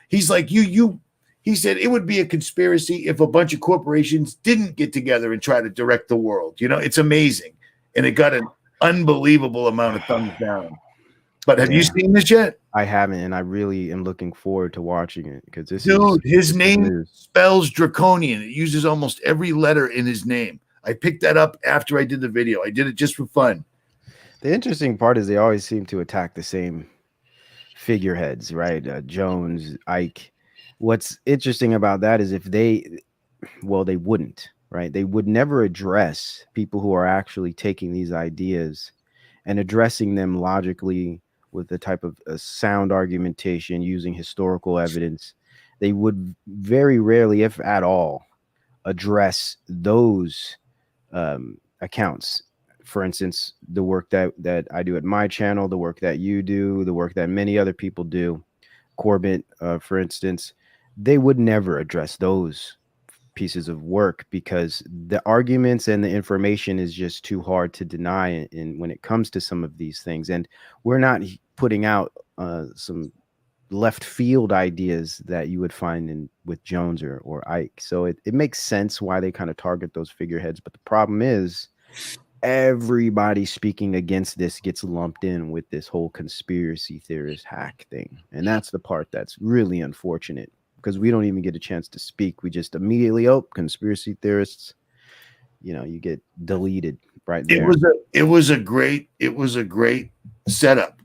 He's like, he said it would be a conspiracy if a bunch of corporations didn't get together and try to direct the world. You know, it's amazing. And it got an unbelievable amount of thumbs down. But have you seen this yet? I haven't, and I really am looking forward to watching it, because his name spells draconian. It uses almost every letter in his name. I picked that up after I did the video. I did it just for fun. The interesting part is they always seem to attack the same figureheads, right? Jones, Icke. What's interesting about that is if they wouldn't, right? They would never address people who are actually taking these ideas and addressing them logically with the type of sound argumentation using historical evidence. They would very rarely, if at all, address those accounts. For instance, the work that I do at my channel, the work that you do, the work that many other people do, Corbett, for instance, they would never address those pieces of work because the arguments and the information is just too hard to deny when it comes to some of these things. And we're not putting out some left field ideas that you would find with Jones or Icke. So it makes sense why they kind of target those figureheads. But the problem is everybody speaking against this gets lumped in with this whole conspiracy theorist hack thing. And that's the part that's really unfortunate because we don't even get a chance to speak. We just immediately, conspiracy theorists, you get deleted right there. It was a great setup.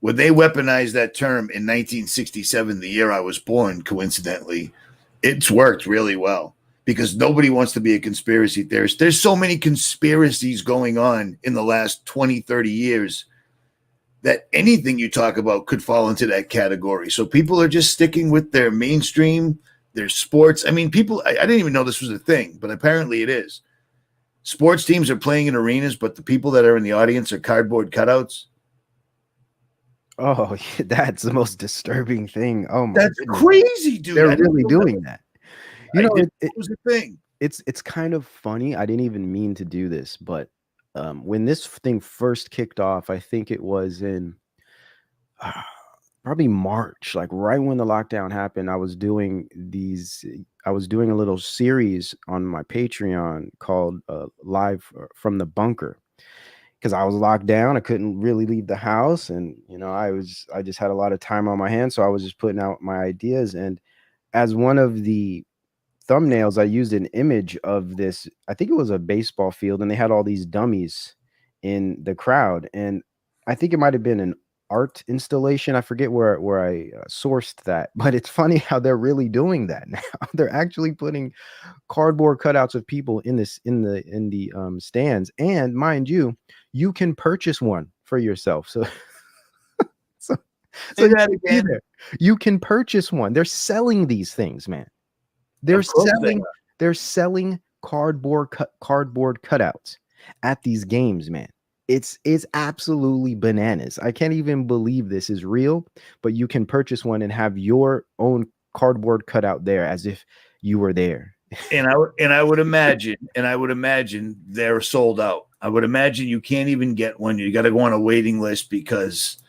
When they weaponized that term in 1967, the year I was born, coincidentally, it's worked really well because nobody wants to be a conspiracy theorist. There's so many conspiracies going on in the last 20, 30 years that anything you talk about could fall into that category. So people are just sticking with their mainstream, their sports. I mean, I didn't even know this was a thing, but apparently it is. Sports teams are playing in arenas, but the people that are in the audience are cardboard cutouts. Oh, that's the most disturbing thing. Oh my That's goodness. Crazy, dude. They're really doing that. It was a thing. It's kind of funny. I didn't even mean to do this, but when this thing first kicked off, I think it was in probably March, like right when the lockdown happened. I was doing a little series on my Patreon called Live from the Bunker, because I was locked down. I couldn't really leave the house, and I just had a lot of time on my hands, so I was just putting out my ideas. And as one of the thumbnails, I used an image of this, I think it was a baseball field, and they had all these dummies in the crowd, and I think it might have been an art installation. I forget where I sourced that, but it's funny how they're really doing that now. They're actually putting cardboard cutouts of people in the stands, and mind you, you can purchase one for yourself. So so that again. You can purchase one. They're selling these things, man. They're selling cardboard cutouts at these games, man. It's absolutely bananas. I can't even believe this is real, but you can purchase one and have your own cardboard cutout there as if you were there. And I would imagine they're sold out. I would imagine you can't even get one. You got to go on a waiting list because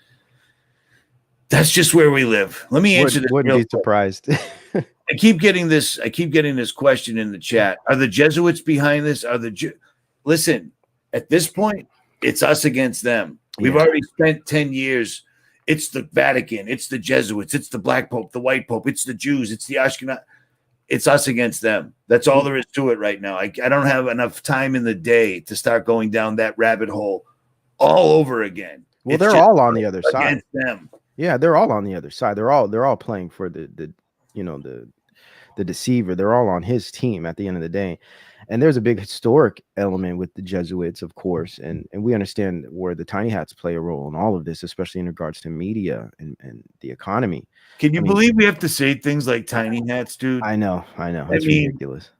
that's just where we live. Let me answer this. Wouldn't be surprised. I keep getting this question in the chat. Are the Jesuits behind this? Listen, at this point, it's us against them. We've already spent 10 years. It's the Vatican. It's the Jesuits. It's the Black Pope, the White Pope. It's the Jews. It's the Ashkenaz. It's us against them. That's all there is to it right now. I don't have enough time in the day to start going down that rabbit hole all over again. Well, they're all on the other side. Against them. Yeah, they're all on the other side. They're all playing for the deceiver. They're all on his team at the end of the day. And there's a big historic element with the Jesuits, of course, and we understand where the tiny hats play a role in all of this, especially in regards to media and the economy. Can you believe we have to say things like tiny hats, dude? I know. It's ridiculous.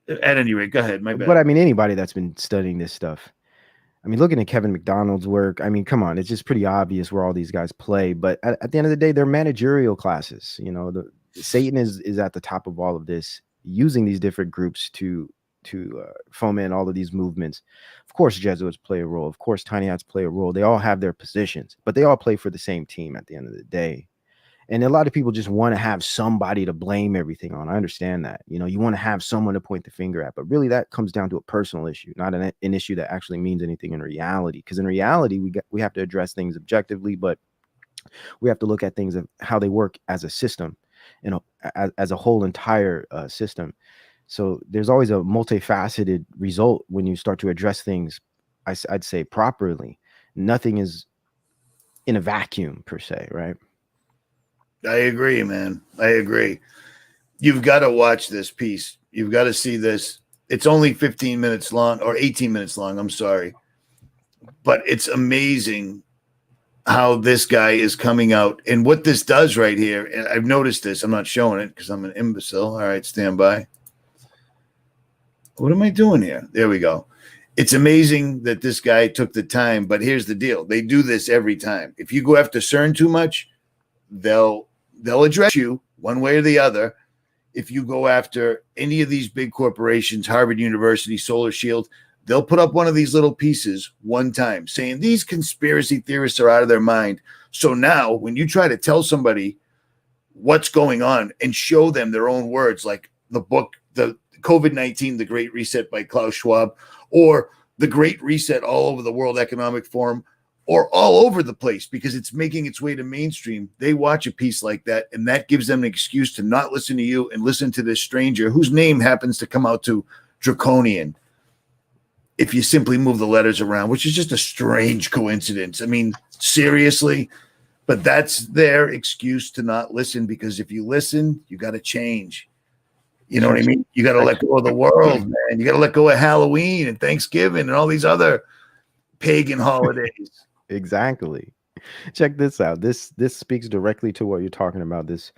At any rate, go ahead. My bad. But I mean, anybody that's been studying this stuff, I mean, looking at Kevin McDonald's work, I mean, come on, it's just pretty obvious where all these guys play. But at the end of the day, they're managerial classes. Satan is at the top of all of this, using these different groups to foment all of these movements. Of course, Jesuits play a role. Of course, tiny hats play a role. They all have their positions, but they all play for the same team at the end of the day. And a lot of people just want to have somebody to blame everything on. I understand that. You want to have someone to point the finger at, but really that comes down to a personal issue, not an issue that actually means anything in reality. Because in reality, we have to address things objectively, but we have to look at things of how they work as a system, as a whole entire system. So there's always a multifaceted result when you start to address things, I'd say, properly. Nothing is in a vacuum per se, right? I agree, man. I agree. You've got to watch this piece. You've got to see this. It's only 15 minutes long, or 18 minutes long. I'm sorry. But it's amazing how this guy is coming out and what this does right here. And I've noticed this. I'm not showing it because I'm an imbecile. All right, stand by. What am I doing here? There we go. It's amazing that this guy took the time, but here's the deal. They do this every time. If you go after CERN too much, they'll address you one way or the other. If you go after any of these big corporations, Harvard University, Solar Shield, they'll put up one of these little pieces one time saying these conspiracy theorists are out of their mind. So now when you try to tell somebody what's going on and show them their own words, like the book, the COVID-19, The Great Reset by Klaus Schwab, or The Great Reset all over the World Economic Forum, or all over the place because it's making its way to mainstream. They watch a piece like that, and that gives them an excuse to not listen to you and listen to this stranger whose name happens to come out to draconian if you simply move the letters around, which is just a strange coincidence. I mean, seriously, but that's their excuse to not listen, because if you listen, you got to change. You know what I mean? You got to let go of the world, man. You got to let go of Halloween and Thanksgiving and all these other pagan holidays. Exactly. Check this out. This speaks directly to what you're talking about, this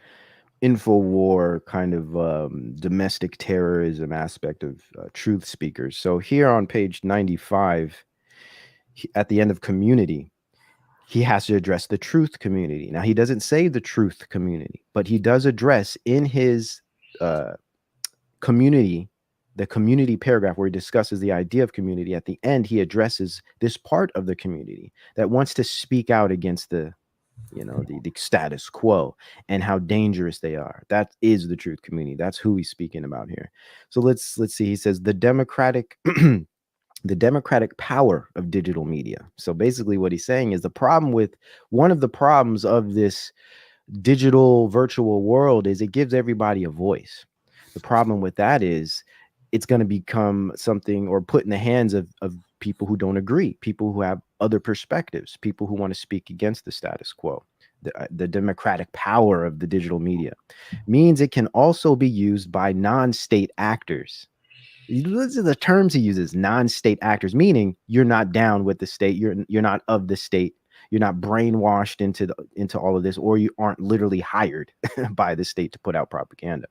info war kind of domestic terrorism aspect of truth speakers. So here on page 95, at the end of community, he has to address the truth community. Now, he doesn't say the truth community, but he does address in his community, the community paragraph where he discusses the idea of community. At the end, he addresses this part of the community that wants to speak out against the status quo and how dangerous they are. That is the truth community. That's who he's speaking about here. So let's see. He says the democratic the democratic power of digital media. So basically what he's saying is one of the problems of this digital virtual world is it gives everybody a voice. The problem with that is it's going to become something, or put in the hands of people who don't agree, people who have other perspectives, people who want to speak against the status quo. The democratic power of the digital media means it can also be used by non-state actors. These are the terms he uses: non-state actors, meaning you're not down with the state, you're not of the state, you're not brainwashed into all of this, or you aren't literally hired by the state to put out propaganda.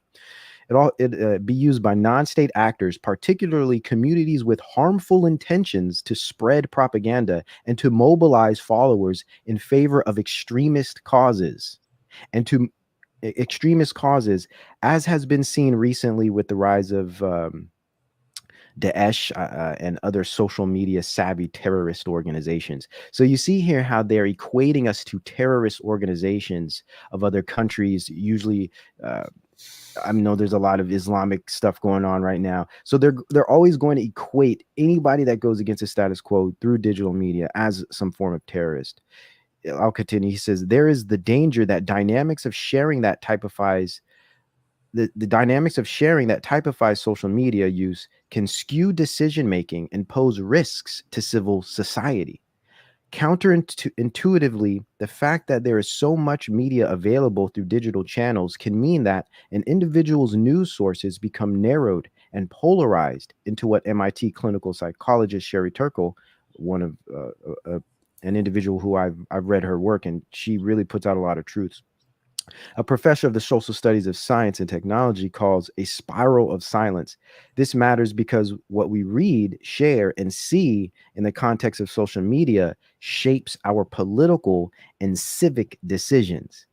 It be used by non-state actors, particularly communities with harmful intentions, to spread propaganda and to mobilize followers in favor of extremist causes, as has been seen recently with the rise of Daesh and other social media savvy terrorist organizations. So you see here how they're equating us to terrorist organizations of other countries, usually I know there's a lot of Islamic stuff going on right now. So they're always going to equate anybody that goes against the status quo through digital media as some form of terrorist. I'll continue. He says, there is the danger that dynamics of sharing that typifies social media use can skew decision-making and pose risks to civil society. Counterintuitively, the fact that there is so much media available through digital channels can mean that an individual's news sources become narrowed and polarized into what MIT clinical psychologist Sherry Turkle, one of an individual who I've read her work, and she really puts out a lot of truths. A professor of the social studies of science and technology calls a spiral of silence. This matters because what we read, share, and see in the context of social media shapes our political and civic decisions.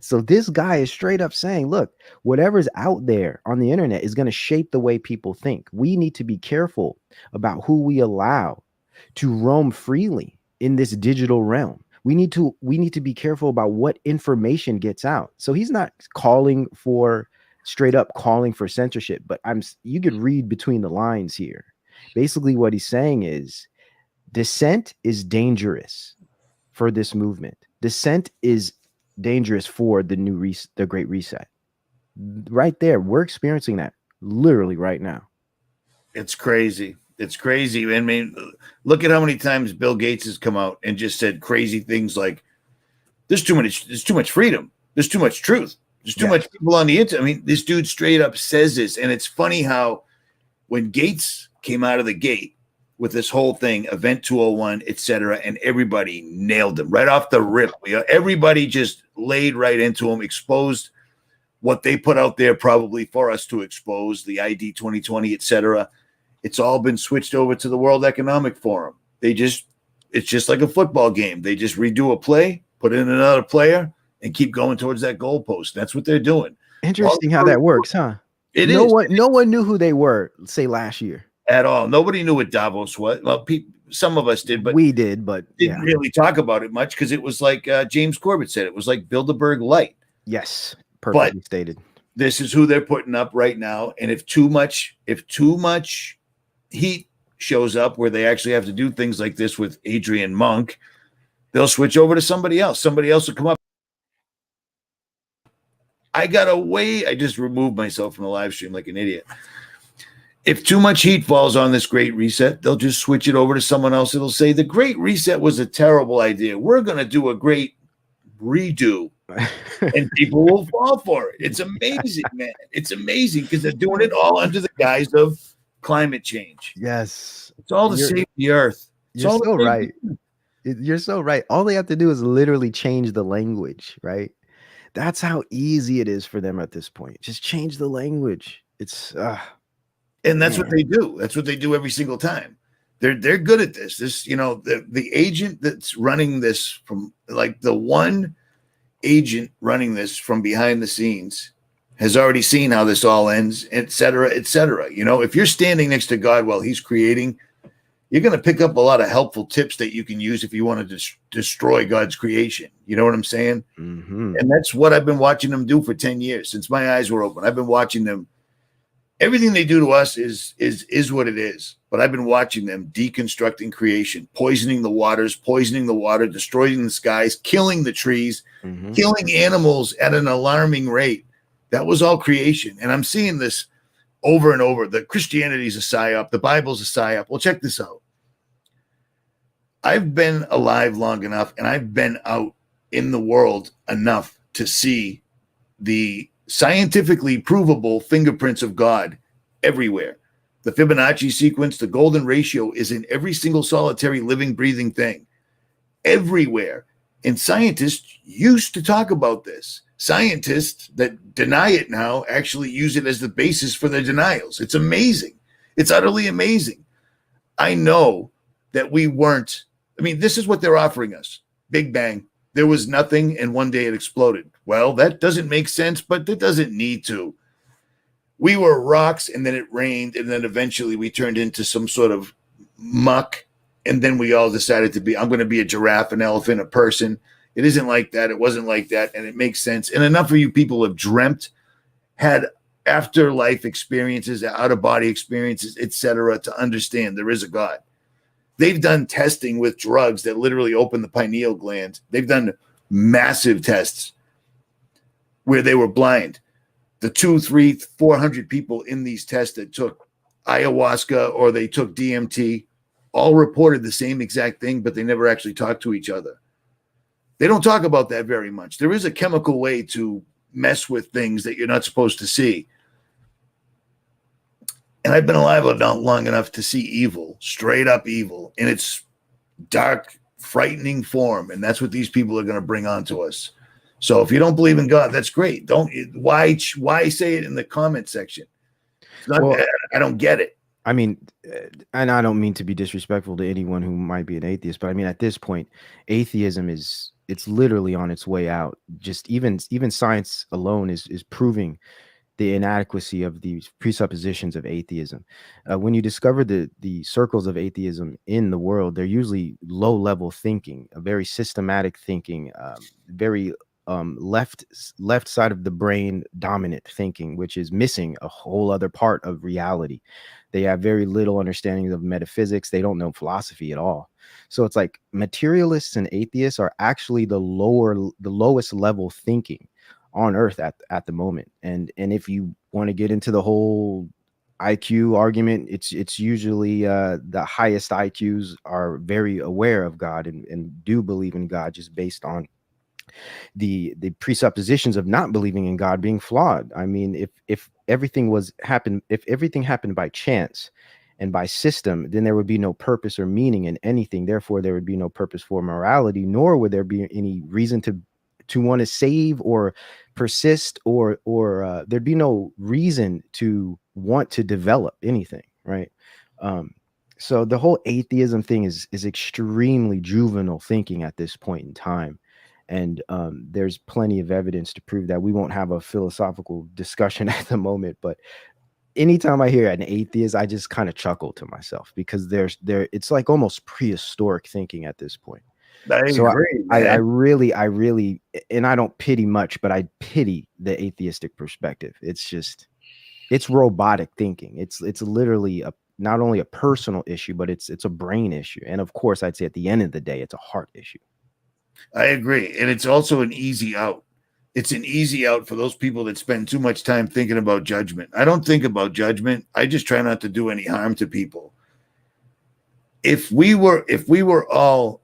So this guy is straight up saying, look, whatever's out there on the internet is going to shape the way people think. We need to be careful about who we allow to roam freely in this digital realm. We need to be careful about what information gets out. So he's not straight up calling for censorship, but you could read between the lines here. Basically what he's saying is dissent is dangerous for this movement. Dissent is dangerous for the Great Reset. Right there, we're experiencing that literally right now. It's crazy. It's crazy. I mean, look at how many times Bill Gates has come out and just said crazy things like, there's too much freedom. There's too much truth. There's too much people on the internet. I mean, this dude straight up says this. And it's funny how when Gates came out of the gate with this whole thing, Event 201, etc., and everybody nailed him right off the rip. Everybody just laid right into him, exposed what they put out there probably for us to expose, the ID 2020, etc. It's all been switched over to the World Economic Forum. It's just like a football game. They just redo a play, put in another player, and keep going towards that goalpost. That's what they're doing. Interesting how that works, huh? No one knew who they were, say, last year. At all. Nobody knew what Davos was. Well, some of us did, but we did, but didn't really talk about it much because it was like James Corbett said, it was like Bilderberg light. Yes, perfectly stated. This is who they're putting up right now. And if too much heat shows up where they actually have to do things like this with Adrian Monk, they'll switch over to somebody else. Somebody else will come up. I just removed myself from the live stream like an idiot. If too much heat falls on this Great Reset, they'll just switch it over to someone else. It'll say the Great Reset was a terrible idea. We're going to do a great redo. And people will fall for it. It's amazing, man. It's amazing because they're doing it all under the guise of climate change. Yes. It's all to save the earth. You're so right. You're so right. All they have to do is literally change the language, right? That's how easy it is for them at this point. Just change the language. It's and that's what they do. That's what they do every single time. They're good at this. This, you know, the agent that's running this from like the one agent running this from behind the scenes has already seen how this all ends, et cetera, et cetera. You know, if you're standing next to God while he's creating, you're going to pick up a lot of helpful tips that you can use if you want to destroy God's creation. You know what I'm saying? Mm-hmm. And that's what I've been watching them do for 10 years since my eyes were open. I've been watching them. Everything they do to us is what it is. But I've been watching them deconstructing creation, poisoning the waters, poisoning the water, destroying the skies, killing the trees, killing animals at an alarming rate. That was all creation. And I'm seeing this over and over. The Christianity's a psyop. The Bible's a psyop. Well, check this out. I've been alive long enough, and I've been out in the world enough to see the scientifically provable fingerprints of God everywhere. The Fibonacci sequence, the golden ratio is in every single solitary living, breathing thing. Everywhere. And scientists used to talk about this. Scientists that deny it now actually use it as the basis for their denials. It's amazing. It's utterly amazing. I know that we weren't. I mean, this is what they're offering us. Big Bang. There was nothing, and one day it exploded. Well, that doesn't make sense, but it doesn't need to. We were rocks, and then it rained, and then eventually we turned into some sort of muck, and then we all decided to be, I'm going to be a giraffe, an elephant, a person. It isn't like that. It wasn't like that, and it makes sense. And enough of you people have dreamt, had afterlife experiences, out-of-body experiences, etc., to understand there is a God. They've done testing with drugs that literally open the pineal gland. They've done massive tests where they were blind. The 200, 300, 400 people in these tests that took ayahuasca or they took DMT all reported the same exact thing, but they never actually talked to each other. They don't talk about that very much. There is a chemical way to mess with things that you're not supposed to see. And I've been alive long enough to see evil, straight up evil, in its dark, frightening form. And that's what these people are going to bring on to us. So if you don't believe in God, that's great. Why say it in the comment section? I don't get it. I mean, and I don't mean to be disrespectful to anyone who might be an atheist, but I mean, at this point, atheism it's literally on its way out. Just even science alone is proving the inadequacy of the presuppositions of atheism. When you discover the circles of atheism in the world, they're usually low-level thinking, a very systematic thinking, very left side of the brain dominant thinking, which is missing a whole other part of reality. They have very little understanding of metaphysics. They don't know philosophy at all. So it's like materialists and atheists are actually the lowest level thinking on earth at the moment. And if you want to get into the whole IQ argument, it's usually the highest IQs are very aware of God and do believe in God, just based on the presuppositions of not believing in God being flawed. I mean, if everything happened by chance and by system, then there would be no purpose or meaning in anything. Therefore, there would be no purpose for morality, nor would there be any reason to want to save or persist, or there'd be no reason to want to develop anything, right? So the whole atheism thing is extremely juvenile thinking at this point in time. And there's plenty of evidence to prove that. We won't have a philosophical discussion at the moment, but anytime I hear an atheist, I just kind of chuckle to myself, because it's like almost prehistoric thinking at this point. I really, and I don't pity much, but I pity the atheistic perspective. It's robotic thinking. It's literally not only a personal issue, but it's a brain issue. And of course, I'd say at the end of the day, it's a heart issue. I agree. And it's also an easy out. It's an easy out for those people that spend too much time thinking about judgment. I don't think about judgment. I just try not to do any harm to people. If we were all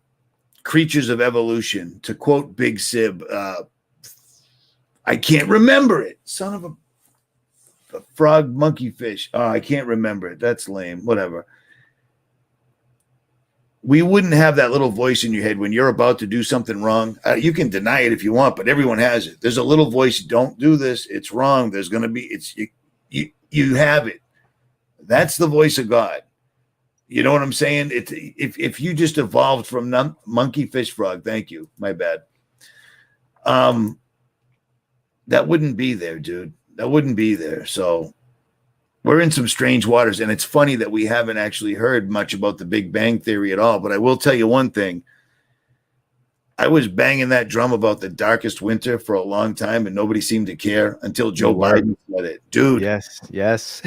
creatures of evolution, to quote Big Sib, I can't remember it. Son of a frog, monkey, fish. Oh, I can't remember it. That's lame. Whatever. We wouldn't have that little voice in your head when you're about to do something wrong. You can deny it if you want, but everyone has it. There's a little voice. Don't do this. It's wrong. There's going to be, you have it. That's the voice of God. You know what I'm saying? If you just evolved from monkey, fish, frog, thank you. My bad. That wouldn't be there, dude. That wouldn't be there. So we're in some strange waters, and it's funny that we haven't actually heard much about the Big Bang Theory at all. But I will tell you one thing. I was banging that drum about the darkest winter for a long time, and nobody seemed to care until Joe Biden said it. Dude. Yes.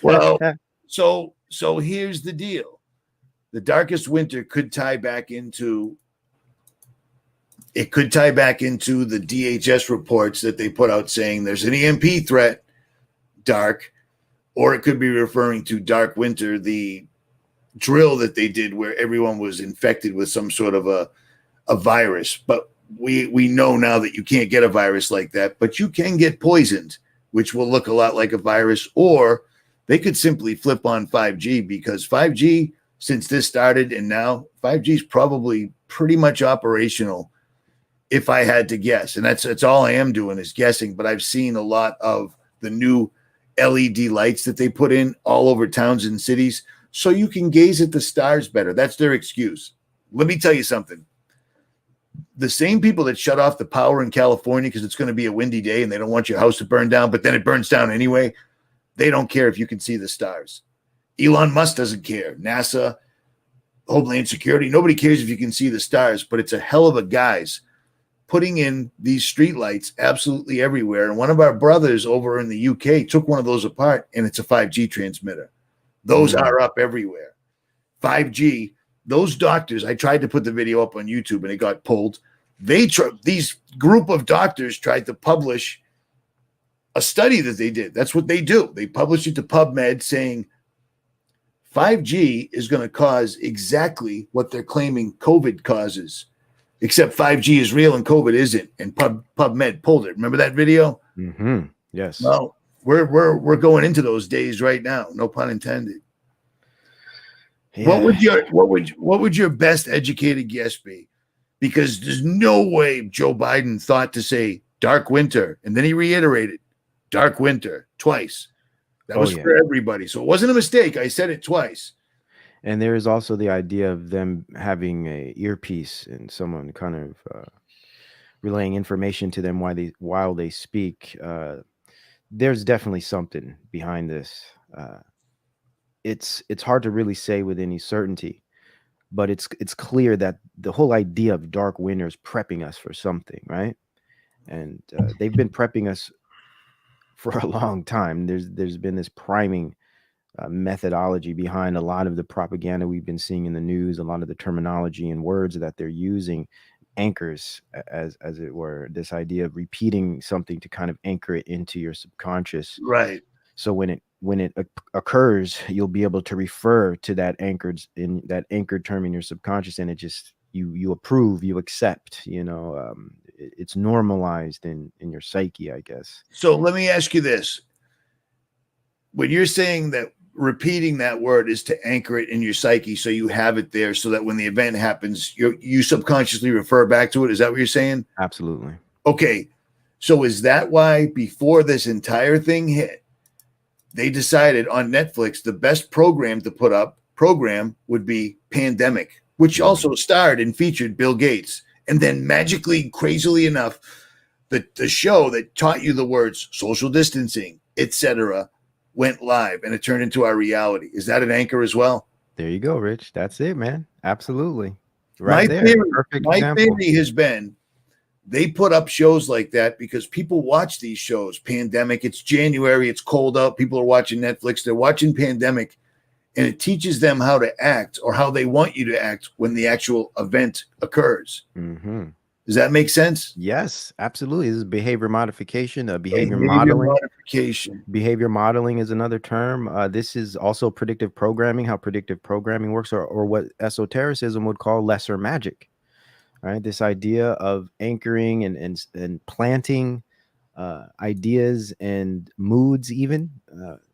Well, so here's the deal. The darkest winter could tie back into the DHS reports that they put out saying there's an EMP threat, dark, or it could be referring to Dark Winter, the drill that they did where everyone was infected with some sort of a virus. But we know now that you can't get a virus like that, but you can get poisoned, which will look a lot like a virus, or they could simply flip on 5G, because 5G, since this started and now, 5G is probably pretty much operational, if I had to guess. And that's all I am doing is guessing, but I've seen a lot of the new LED lights that they put in all over towns and cities so you can gaze at the stars better. That's their excuse. Let me tell you something. The same people that shut off the power in California because it's going to be a windy day and they don't want your house to burn down, but then it burns down anyway, they don't care if you can see the stars. Elon Musk doesn't care. NASA, Homeland Security, nobody cares if you can see the stars, but it's a hell of a guys putting in these street lights absolutely everywhere. And one of our brothers over in the UK took one of those apart, and it's a 5G transmitter. Those are up everywhere. 5G, those doctors, I tried to put the video up on YouTube and it got pulled. These group of doctors tried to publish a study that they did. That's what they do. They published it to PubMed saying 5G is going to cause exactly what they're claiming COVID causes. Except 5G is real and COVID isn't, and PubMed pulled it. Remember that video? Mm-hmm. Yes. Well, we're going into those days right now. No pun intended. Yeah. What would your best educated guess be? Because there's no way Joe Biden thought to say dark winter, and then he reiterated dark winter twice. That was for everybody, so it wasn't a mistake. I said it twice. And there is also the idea of them having a earpiece and someone kind of relaying information to them while they speak. There's definitely something behind this. It's hard to really say with any certainty, but it's clear that the whole idea of dark winter is prepping us for something, right? And they've been prepping us for a long time. There's been this priming methodology behind a lot of the propaganda we've been seeing in the news, a lot of the terminology and words that they're using, anchors, as it were, this idea of repeating something to kind of anchor it into your subconscious. Right. So when it occurs, you'll be able to refer to that anchored term in your subconscious, and it just you approve, you accept, it's normalized in your psyche, I guess. So let me ask you this. When you're saying that repeating that word is to anchor it in your psyche so you have it there so that when the event happens, you subconsciously refer back to it. Is that what you're saying? Absolutely. Okay. So is that why before this entire thing hit, they decided on Netflix the best program to put up would be Pandemic, which also starred and featured Bill Gates. And then magically, crazily enough, the show that taught you the words social distancing, etc., went live, and it turned into our reality. Is that an anchor as well? There you go, Rich. That's it, man. Absolutely. Right there. My theory has been they put up shows like that because people watch these shows. Pandemic, it's January, it's cold out. People are watching Netflix. They're watching Pandemic, and it teaches them how to act or how they want you to act when the actual event occurs. Mm-hmm. Does that make sense? Yes, absolutely. This is behavior modification, behavior Behavior modeling. modification. Behavior modeling is another term. This is also predictive programming, how predictive programming works, or what esotericism would call lesser magic. Right? This idea of anchoring and planting ideas and moods, even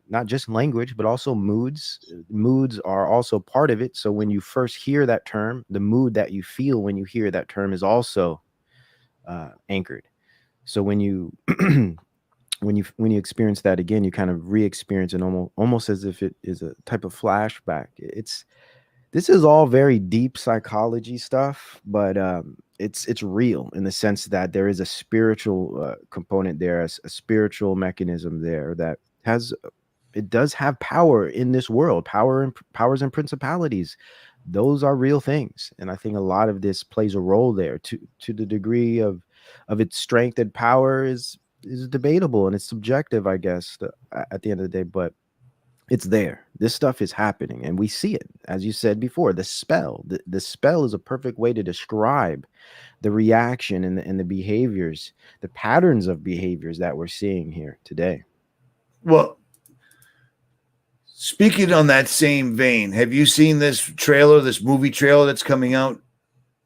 not just language, but also moods. Moods are also part of it. So when you first hear that term, the mood that you feel when you hear that term is also anchored. So when you when you experience that again, you kind of re-experience it almost as if it is a type of flashback. This is all very deep psychology stuff, but it's real in the sense that there is a spiritual component there, a spiritual mechanism there that has it does have power in this world, powers and principalities. Those are real things, and I think a lot of this plays a role there. To the degree of its strength and power is debatable and it's subjective, I guess, at the end of the day, but it's there. This stuff is happening and we see it. As you said before, the spell. The spell is a perfect way to describe the reaction and the behaviors, the patterns of behaviors that we're seeing here today. Well, speaking on that same vein, have you seen this trailer, this movie trailer that's coming out?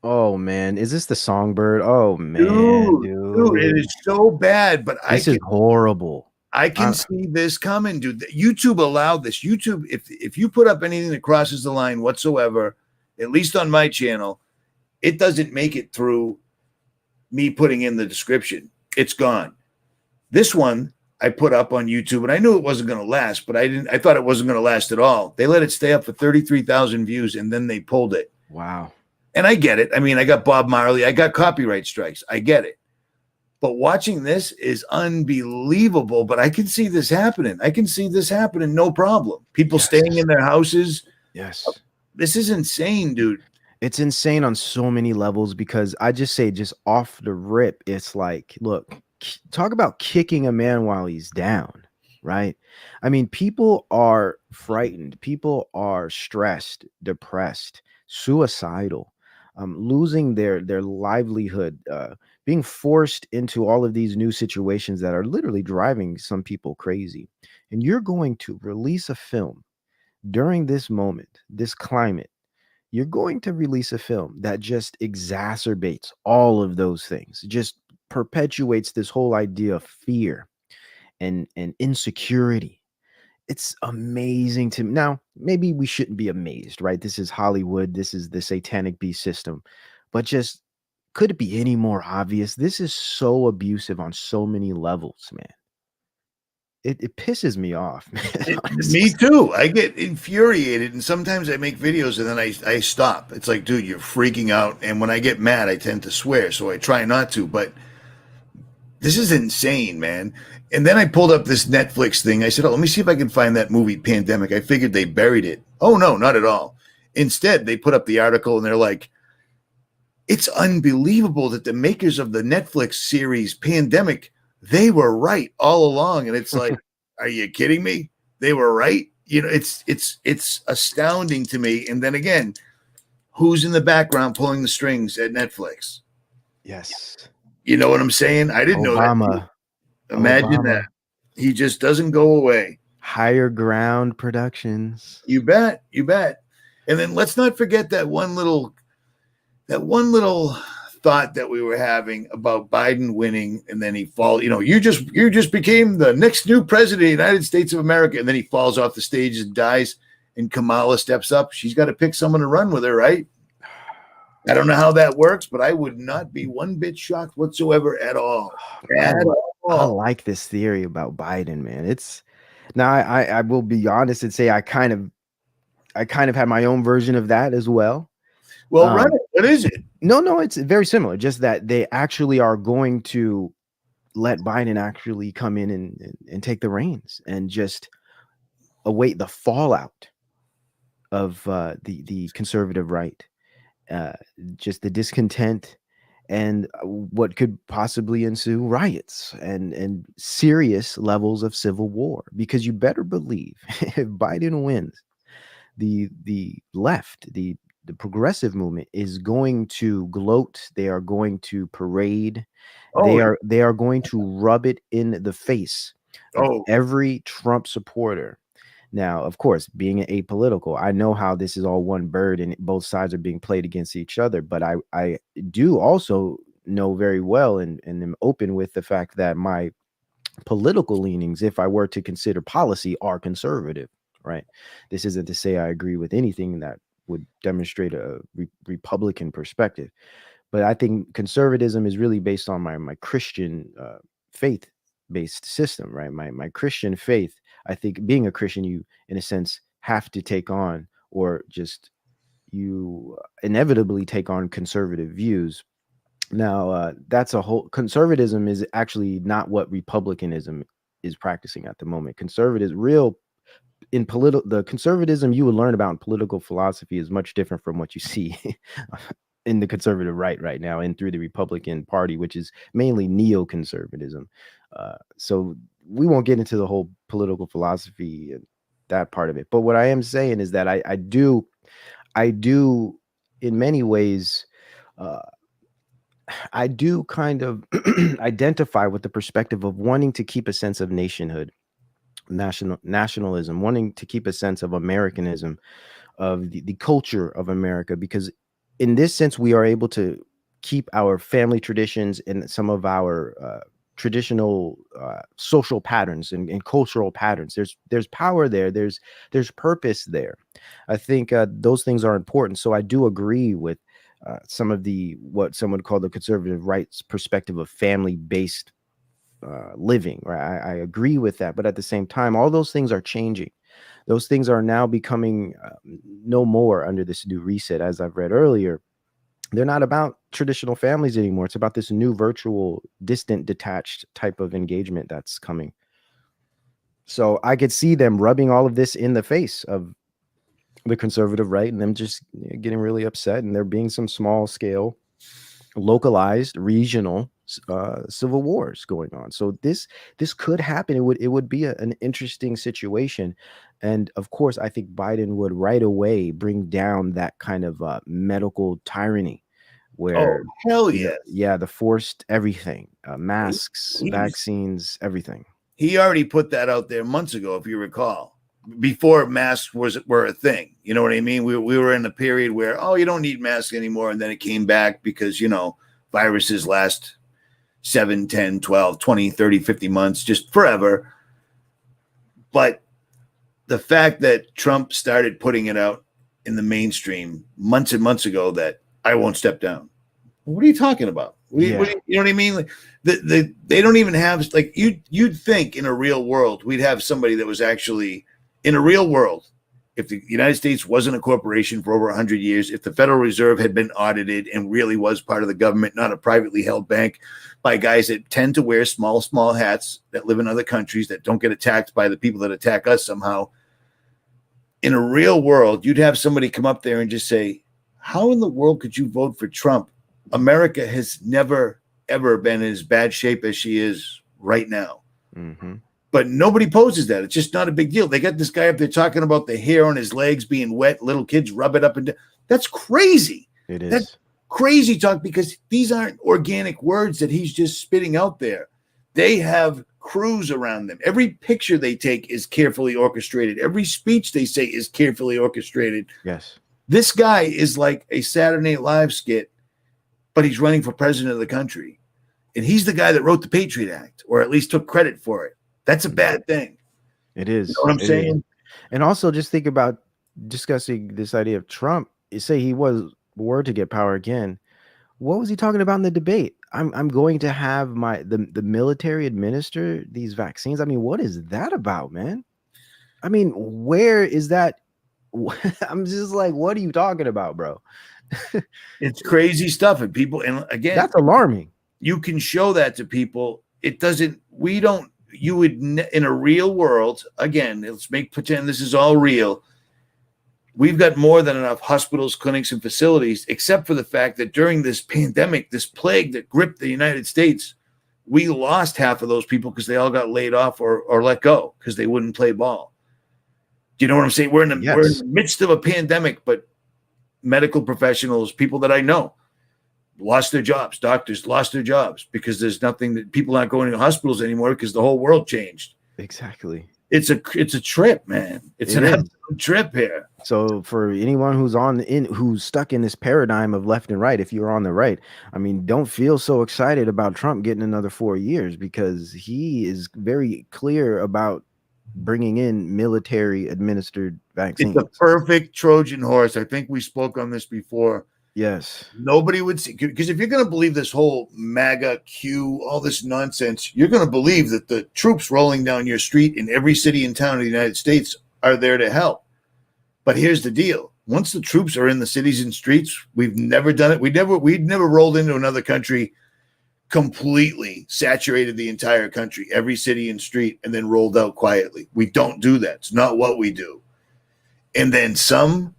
Oh man, is this the Songbird? Oh man, Dude, it dude. is so bad, but This is horrible. I can see this coming, dude. YouTube allowed this. YouTube, if you put up anything that crosses the line whatsoever, at least on my channel, it doesn't make it through me putting in the description. It's gone. This one I put up on YouTube, and I knew it wasn't going to last, but I thought it wasn't going to last at all. They let it stay up for 33,000 views, and then they pulled it. Wow. And I get it. I mean, I got Bob Marley. I got copyright strikes. I get it. But watching this is unbelievable. But I can see this happening. I can see this happening, no problem. People staying in their houses. Yes. This is insane, dude. It's insane on so many levels because I just say, just off the rip, it's like, look, talk about kicking a man while he's down, right? I mean, people are frightened. People are stressed, depressed, suicidal, losing their livelihood, being forced into all of these new situations that are literally driving some people crazy. And you're going to release a film during this moment, this climate. You're going to release a film that just exacerbates all of those things, just perpetuates this whole idea of fear and insecurity. It's amazing to me. Now, maybe we shouldn't be amazed, right? This is Hollywood. This is the satanic beast system. But just could it be any more obvious? This is so abusive on so many levels, man. It pisses me off, man. Me too. I get infuriated, and sometimes I make videos and then I stop. It's like, dude, you're freaking out. And when I get mad, I tend to swear, so I try not to. But this is insane, man. And then I pulled up this Netflix thing. I said, oh, let me see if I can find that movie Pandemic. I figured they buried it. Oh, no, not at all. Instead, they put up the article and they're like, it's unbelievable that the makers of the Netflix series Pandemic, they were right all along. And it's like, are you kidding me? They were right. You know, it's astounding to me. And then again, who's in the background pulling the strings at Netflix? Yes. You know what I'm saying? I didn't know that. Imagine that. He just doesn't go away. Higher Ground Productions. You bet. You bet. And then let's not forget that one little thought that we were having about Biden winning, and then he falls. You know, you just became the next new president of the United States of America, and then he falls off the stage and dies. And Kamala steps up. She's got to pick someone to run with her, right? I don't know how that works, but I would not be one bit shocked whatsoever at all. I like this theory about Biden, man. It's now I will be honest and say I kind of had my own version of that as well. Well, right. What is it? No, it's very similar. Just that they actually are going to let Biden actually come in and take the reins and just await the fallout of the conservative right, just the discontent and what could possibly ensue riots and serious levels of civil war. Because you better believe if Biden wins, the left, the progressive movement is going to gloat. They are going to parade. Oh, They are going to rub it in the face of oh, every Trump supporter. Now, of course, being apolitical, I know how this is all one bird and both sides are being played against each other. But I do also know very well and am open with the fact that my political leanings, if I were to consider policy, are conservative, right? This isn't to say I agree with anything that would demonstrate a Republican perspective, but I think conservatism is really based on my Christian faith based system, right? My Christian faith. I think being a Christian, you in a sense have to take on, or just you inevitably take on conservative views. Now, that's a whole conservatism is actually not what republicanism is practicing at the moment. Conservative, real in political, the conservatism you would learn about in political philosophy is much different from what you see in the conservative right now and through the Republican Party, which is mainly neoconservatism. So we won't get into the whole political philosophy and that part of it. But what I am saying is that I do in many ways. I do kind of identify with the perspective of wanting to keep a sense of nationhood, nationalism, wanting to keep a sense of Americanism, of the culture of America, because in this sense, we are able to keep our family traditions and some of our traditional social patterns and cultural patterns. There's power there. There's purpose there. I think those things are important. So I do agree with some of the what some would call the conservative right's perspective of family-based living. Right, I agree with that, but at the same time, all those things are changing. Those things are now becoming no more under this new reset. As I've read earlier, they're not about traditional families anymore. It's about this new virtual, distant, detached type of engagement that's coming. So I could see them rubbing all of this in the face of the conservative right and them just getting really upset, and there being some small scale, localized, regional civil wars going on. So this could happen. It would be an interesting situation. And of course, I think Biden would right away bring down that kind of medical tyranny oh, where, hell yes. yeah, the forced everything, masks, He's- vaccines, everything. He already put that out there months ago, if you recall, before masks were a thing. You know what I mean? We were in a period where, oh, you don't need masks anymore. And then it came back because, viruses last 7, 10, 12, 20, 30, 50 months, just forever. But the fact that Trump started putting it out in the mainstream months and months ago that I won't step down. What are you talking about? You know what I mean? Like, they don't even have, like, you'd think in a real world we'd have somebody that was actually in a real world. If the United States wasn't a corporation for over 100 years, if the Federal Reserve had been audited and really was part of the government, not a privately held bank by guys that tend to wear small hats, that live in other countries, that don't get attacked by the people that attack us somehow. In a real world, you'd have somebody come up there and just say, how in the world could you vote for Trump? America has never, ever been in as bad shape as she is right now. Mm-hmm. But nobody poses that. It's just not a big deal. They got this guy up there talking about the hair on his legs being wet. Little kids rub it up and down. That's crazy. It is. That's crazy talk, because these aren't organic words that he's just spitting out there. They have crews around them. Every picture they take is carefully orchestrated. Every speech they say is carefully orchestrated. Yes. This guy is like a Saturday Night Live skit, but he's running for president of the country. And he's the guy that wrote the Patriot Act, or at least took credit for it. That's a bad thing. It is. You know what I'm saying? Is. And also just think about discussing this idea of Trump. Say he were to get power again. What was he talking about in the debate? I'm going to have the military administer these vaccines. I mean, what is that about, man? I mean, where is that? I'm just like, what are you talking about, bro? It's crazy stuff. And people, and again, that's alarming. You can show that to people. It doesn't, you would, in a real world, again, let's pretend this is all real. We've got more than enough hospitals, clinics, and facilities, except for the fact that during this pandemic, this plague that gripped the United States, we lost half of those people because they all got laid off or let go because they wouldn't play ball. Do you know what I'm saying? We're in Yes. the midst of a pandemic, but medical professionals, people that I know, lost their jobs. Doctors lost their jobs because there's nothing that people aren't going to hospitals anymore because the whole world changed. Exactly. It's a trip, man. It's an absolute trip here. So for anyone who's stuck in this paradigm of left and right, if you're on the right, I mean, don't feel so excited about Trump getting another 4 years, because he is very clear about bringing in military administered vaccines. It's a perfect Trojan horse. I think we spoke on this before. Yes. Nobody would see, because if you're going to believe this whole MAGA Q, all this nonsense, you're going to believe that the troops rolling down your street in every city and town in the United States are there to help. But here's the deal. Once the troops are in the cities and streets, we've never done it. We'd never rolled into another country, completely saturated the entire country, every city and street, and then rolled out quietly. We don't do that. It's not what we do. And then some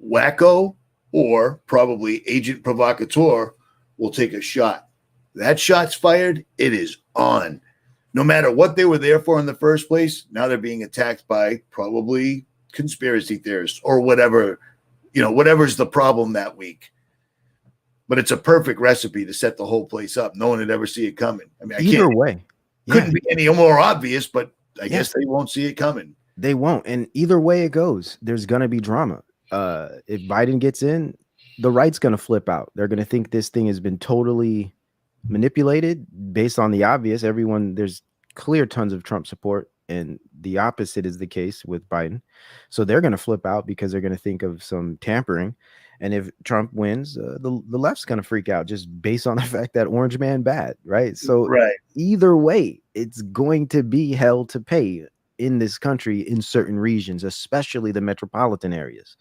wacko, or probably agent provocateur, will take a shot. That shot's fired, it is on. No matter what they were there for in the first place, now they're being attacked by probably conspiracy theorists or whatever, whatever's the problem that week. But it's a perfect recipe to set the whole place up. No one would ever see it coming. I mean, Either way. Couldn't be any more obvious, but I guess they won't see it coming. They won't. And either way it goes, there's going to be drama. If Biden gets in, the right's going to flip out. They're going to think this thing has been totally manipulated based on the obvious. There's clear tons of Trump support, and the opposite is the case with Biden. So they're going to flip out because they're going to think of some tampering. And if Trump wins, the left's going to freak out just based on the fact that orange man bad, right? So either way, it's going to be hell to pay in this country in certain regions, especially the metropolitan areas.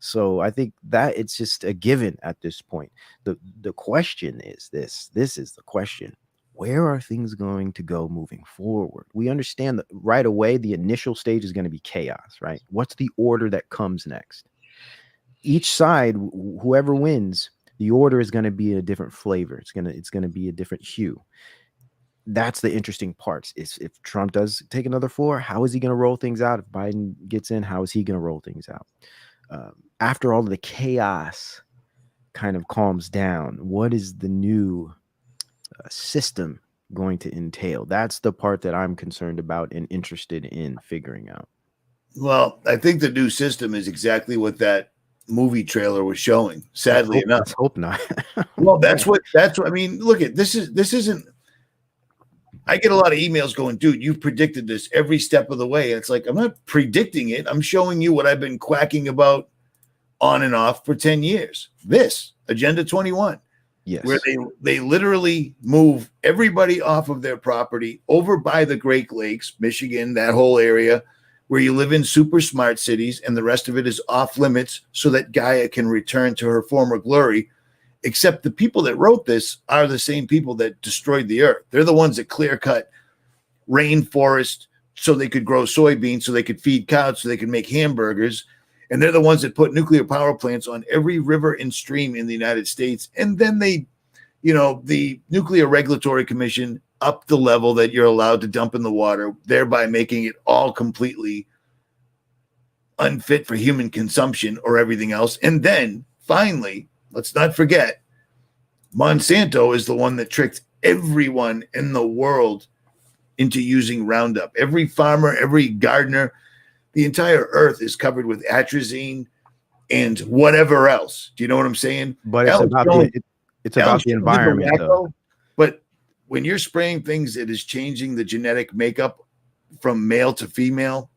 So I think that it's just a given at this point. The question is this is the question. Where are things going to go moving forward? We understand that right away, the initial stage is going to be chaos, right? What's the order that comes next? Each side, whoever wins, the order is going to be a different flavor. It's going to be a different hue. That's the interesting parts. Is if Trump does take another 4, how is he going to roll things out? If Biden gets in, how is he going to roll things out? After all of the chaos kind of calms down, what is the new system going to entail? That's the part that I'm concerned about and interested in figuring out. Well, I think the new system is exactly what that movie trailer was showing. Sadly enough, let's hope not. Well, that's what I mean. Look at this isn't. I get a lot of emails going, dude, you've predicted this every step of the way. And it's like, I'm not predicting it. I'm showing you what I've been quacking about on and off for 10 years. This Agenda 21, yes, where they literally move everybody off of their property over by the Great Lakes, Michigan, that whole area where you live in super smart cities, and the rest of it is off limits so that Gaia can return to her former glory. Except the people that wrote this are the same people that destroyed the earth. They're the ones that clear cut rainforest so they could grow soybeans, so they could feed cows, so they could make hamburgers. And they're the ones that put nuclear power plants on every river and stream in the United States. And then they, the Nuclear Regulatory Commission upped the level that you're allowed to dump in the water, thereby making it all completely unfit for human consumption or everything else. And then finally, let's not forget, Monsanto is the one that tricked everyone in the world into using Roundup. Every farmer, every gardener, the entire earth is covered with atrazine and whatever else. Do you know what I'm saying? But it's about the environment, though. But when you're spraying things that is changing the genetic makeup from male to female,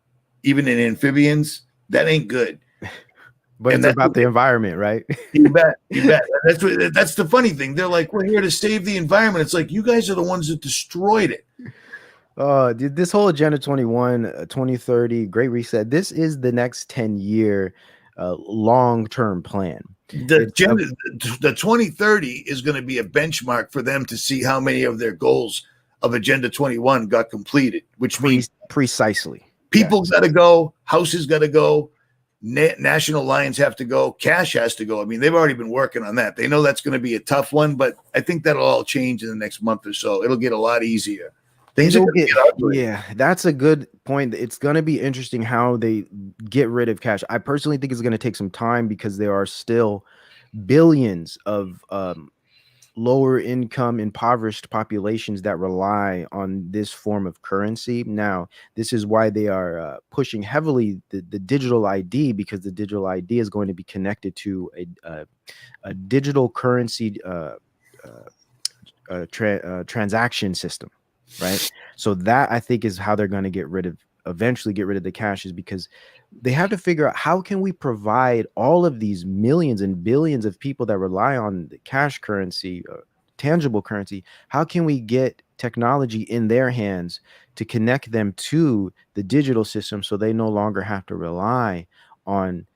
even in amphibians, that ain't good. But it's about the environment, right? You bet. That's the funny thing. They're like, we're here to save the environment. It's like, you guys are the ones that destroyed it. This whole Agenda 21, 2030, Great Reset, this is the next 10-year long-term plan. The 2030 is going to be a benchmark for them to see how many of their goals of Agenda 21 got completed, which means precisely people's got to go, houses got to go, national lines have to go, cash has to go. I mean, they've already been working on that. They know that's going to be a tough one, but I think that'll all change in the next month or so. It'll get a lot easier. Things are going to get ugly. Yeah, that's a good point. It's going to be interesting how they get rid of cash. I personally think it's going to take some time because there are still billions of lower income, impoverished populations that rely on this form of currency. Now, this is why they are pushing heavily the digital ID, because the digital ID is going to be connected to a digital currency transaction system, right? So that, I think, is how they're going to eventually get rid of the cash, is because they have to figure out how can we provide all of these millions and billions of people that rely on the cash currency, tangible currency. How can we get technology in their hands to connect them to the digital system so they no longer have to rely on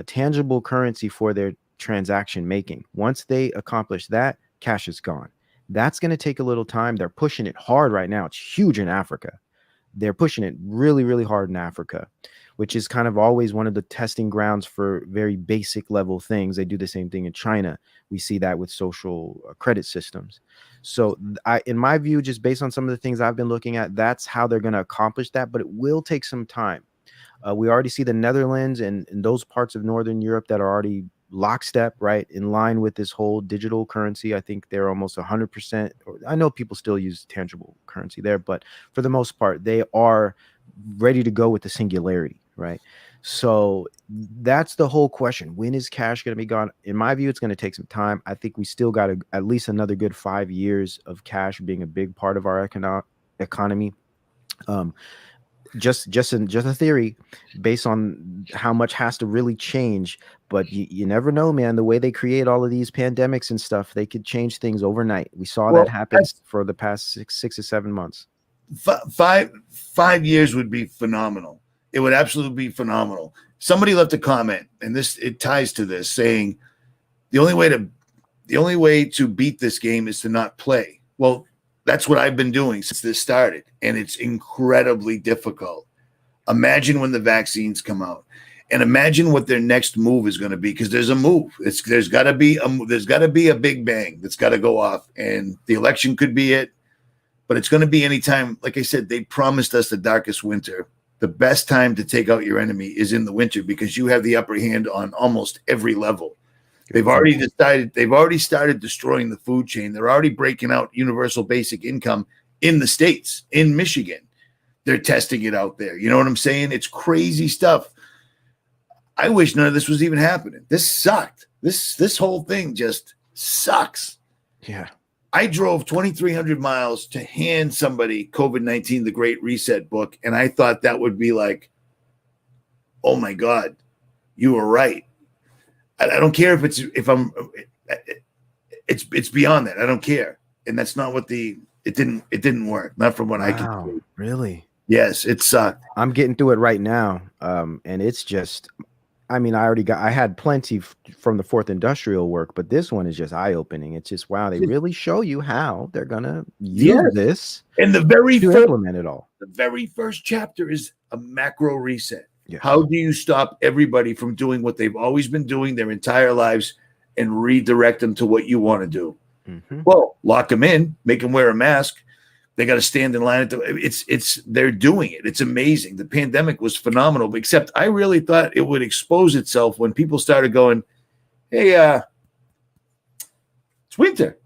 tangible currency for their transaction making? Once they accomplish that, cash is gone. That's going to take a little time. They're pushing it hard right now. It's huge in Africa. They're pushing it really, really hard in Africa, which is kind of always one of the testing grounds for very basic level things. They do the same thing in China. We see that with social credit systems. So in my view, just based on some of the things I've been looking at, that's how they're going to accomplish that, but it will take some time. We already see the Netherlands and those parts of Northern Europe that are already lockstep, right, in line with this whole digital currency. I think they're almost 100%. I know people still use tangible currency there, but for the most part, they are ready to go with the singularity, right? So that's the whole question. When is cash going to be gone? In my view, it's going to take some time. I think we still got at least another good 5 years of cash being a big part of our economy. Just a theory based on how much has to really change, but you never know, man. The way they create all of these pandemics and stuff, they could change things overnight. We saw that happen for the past six or 7 months. 5 years would be phenomenal. It would absolutely be phenomenal. Somebody left a comment, and it ties to this, saying the only way to beat this game is to not play. Well, that's what I've been doing since this started, and it's incredibly difficult. Imagine when the vaccines come out, and imagine what their next move is going to be, because there's a move. There's got to be a big bang that's got to go off, and the election could be it, but it's going to be anytime. Like I said, they promised us the darkest winter. The best time to take out your enemy is in the winter, because you have the upper hand on almost every level. They've already started destroying the food chain. They're already breaking out universal basic income in the States, in Michigan. They're testing it out there. You know what I'm saying? It's crazy stuff. I wish none of this was even happening. This sucked. This whole thing just sucks. Yeah. I drove 2,300 miles to hand somebody COVID-19, The Great Reset book, and I thought that would be like, oh my God, you were right. I don't care it's beyond that. I don't care. And that's not what it didn't work. Not from what I could see. Really? Yes, it sucked. I'm getting through it right now. And it's just, I mean, I had plenty from the fourth industrial work, but this one is just eye-opening. It's just, wow, they really show you how they're going to use this and to implement it all. The very first chapter is a macro reset. Yes. How do you stop everybody from doing what they've always been doing their entire lives and redirect them to what you want to do? Mm-hmm. Well, lock them in, make them wear a mask. They got to stand in line. They're doing it. It's amazing. The pandemic was phenomenal, except I really thought it would expose itself when people started going, hey, it's winter.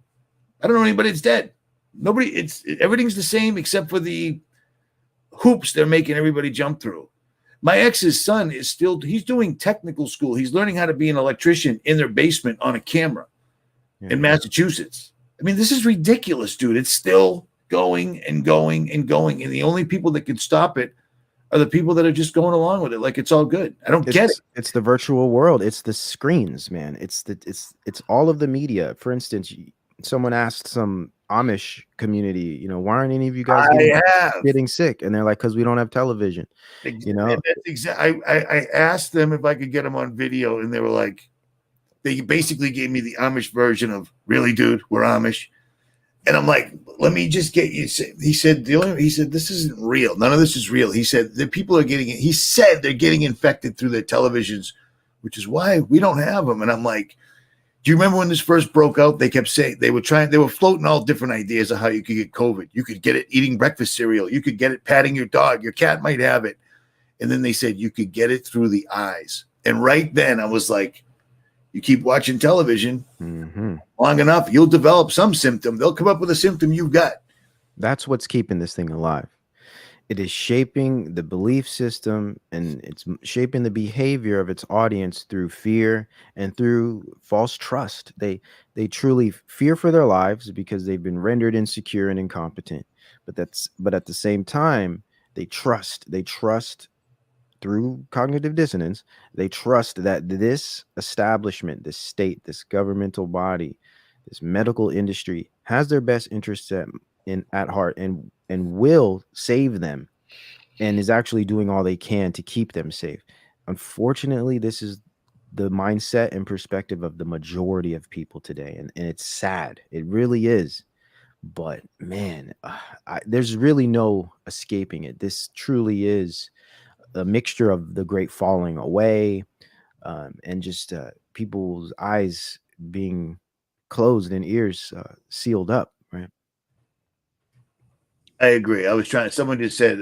I don't know anybody that's dead. Everything's the same except for the hoops they're making everybody jump through. My ex's son he's doing technical school. He's learning how to be an electrician in their basement on a camera in Massachusetts. I mean, this is ridiculous, dude. It's still going and going and going. And the only people that can stop it are the people that are just going along with it. Like it's all good. I don't get it. It's the virtual world. It's the screens, man. It's all of the media. For instance, someone asked some Amish community, why aren't any of you guys getting sick? And they're like, because we don't have television. I asked them if I could get them on video, and they were like, they basically gave me the Amish version of, really, dude, we're Amish. And I'm like, let me just get you. He said, this isn't real. None of this is real. He said the people are getting it. He said they're getting infected through their televisions, which is why we don't have them. And I'm like, Do you remember when this first broke out? They kept saying they were floating all different ideas of how you could get COVID. You could get it eating breakfast cereal. You could get it patting your dog. Your cat might have it. And then they said you could get it through the eyes. And right then I was like, you keep watching television long enough, you'll develop some symptom. They'll come up with a symptom you've got. That's what's keeping this thing alive. It is shaping the belief system, and it's shaping the behavior of its audience through fear and through false trust. They truly fear for their lives because they've been rendered insecure and incompetent. But at the same time, they trust through cognitive dissonance. They trust that this establishment, this state, this governmental body, this medical industry has their best interests at heart and will save them, and is actually doing all they can to keep them safe. Unfortunately, this is the mindset and perspective of the majority of people today, and it's sad. It really is. But man, there's really no escaping it. This truly is a mixture of the great falling away, and just people's eyes being closed and ears sealed up, right? I agree. Someone just said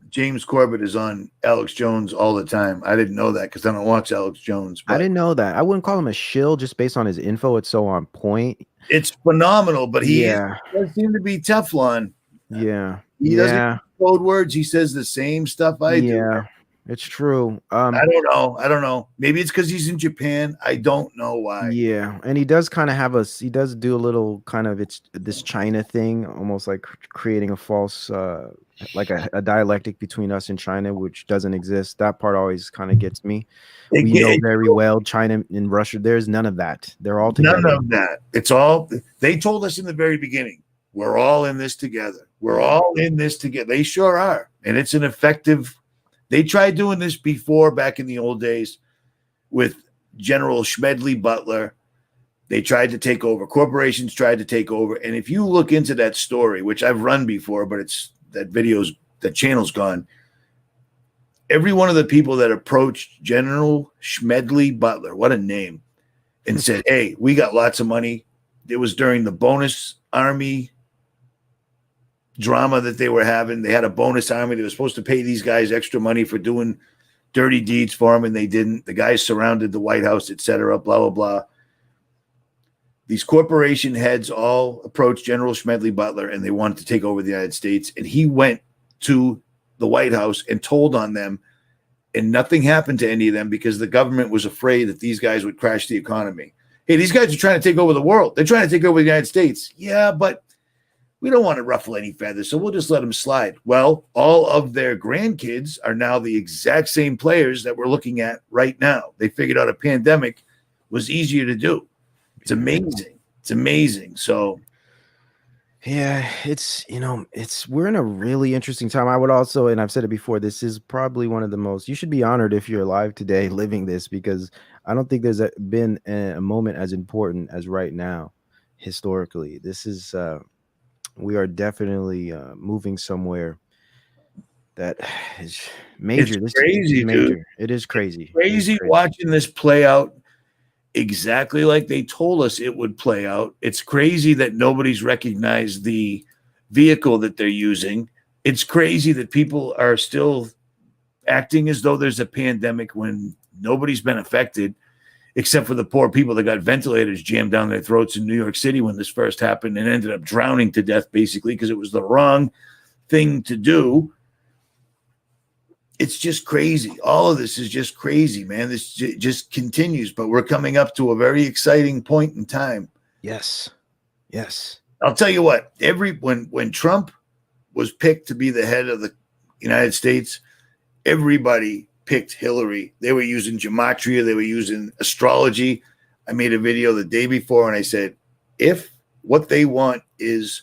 James Corbett is on Alex Jones all the time. I didn't know that because I don't watch Alex Jones. I didn't know that. I wouldn't call him a shill just based on his info. It's so on point. It's phenomenal, but he does seem to be Teflon. Yeah. He doesn't code words. He says the same stuff I do. Yeah, it's true. I don't know. Maybe it's because he's in Japan. I don't know why. Yeah, and he does kind of he does do a little kind of this China thing, almost like creating a false, like a dialectic between us and China, which doesn't exist. That part always kind of gets me. We know very well China and Russia. There's none of that. They're all together. None of that. It's all, they told us in the very beginning, we're all in this together. We're all in this together. They sure are. And it's an effective, they tried doing this before back in the old days with General Smedley Butler. They tried to take over. Corporations tried to take over. And if you look into that story, which I've run before, but that channel's gone. Every one of the people that approached General Smedley Butler, what a name, and said, hey, we got lots of money. It was during the bonus army drama that they were having. They had a bonus army. They were supposed to pay these guys extra money for doing dirty deeds for them, and they didn't. The guys surrounded the White House, et cetera, blah, blah, blah. These corporation heads all approached General Smedley Butler, and they wanted to take over the United States. And he went to the White House and told on them, and nothing happened to any of them because the government was afraid that these guys would crash the economy. Hey, these guys are trying to take over the world. They're trying to take over the United States. Yeah, but we don't want to ruffle any feathers, so we'll just let them slide. Well, all of their grandkids are now the exact same players that we're looking at right now. They figured out a pandemic was easier to do. It's amazing. It's amazing. So, yeah, we're in a really interesting time. I would also, and I've said it before, this is probably one of the most, you should be honored if you're alive today living this, because I don't think there's been a moment as important as right now historically. This is, we are definitely moving somewhere that is major. It's crazy, dude. It is crazy. Crazy watching this play out exactly like they told us it would play out. It's crazy that nobody's recognized the vehicle that they're using. It's crazy that people are still acting as though there's a pandemic when nobody's been affected, except for the poor people that got ventilators jammed down their throats in New York City when this first happened and ended up drowning to death, basically, because it was the wrong thing to do. It's just crazy. All of this is just crazy, man. This just continues, but we're coming up to a very exciting point in time. Yes. Yes. I'll tell you what, when Trump was picked to be the head of the United States, everybody picked Hillary. They were using gematria. They were using astrology. I made a video the day before and I said, if what they want is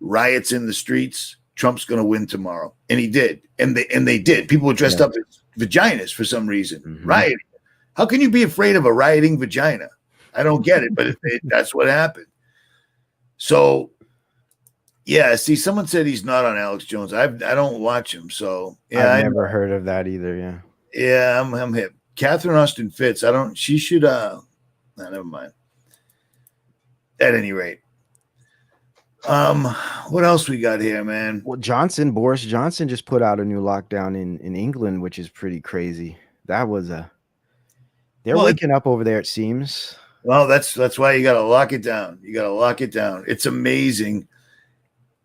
riots in the streets, Trump's going to win tomorrow. And he did. And they did. People were dressed up as vaginas for some reason. Mm-hmm. Rioting. How can you be afraid of a rioting vagina? I don't get it, but that's what happened. So, yeah, see, someone said he's not on Alex Jones. I don't watch him. So, yeah. I've never heard of that either, yeah. Yeah, I'm hip. Catherine Austin Fitz, she should, no, never mind. At any rate, what else we got here, man? Well, Boris Johnson just put out a new lockdown in England, which is pretty crazy. They're waking up over there, it seems. Well, that's why you got to lock it down. You got to lock it down. It's amazing.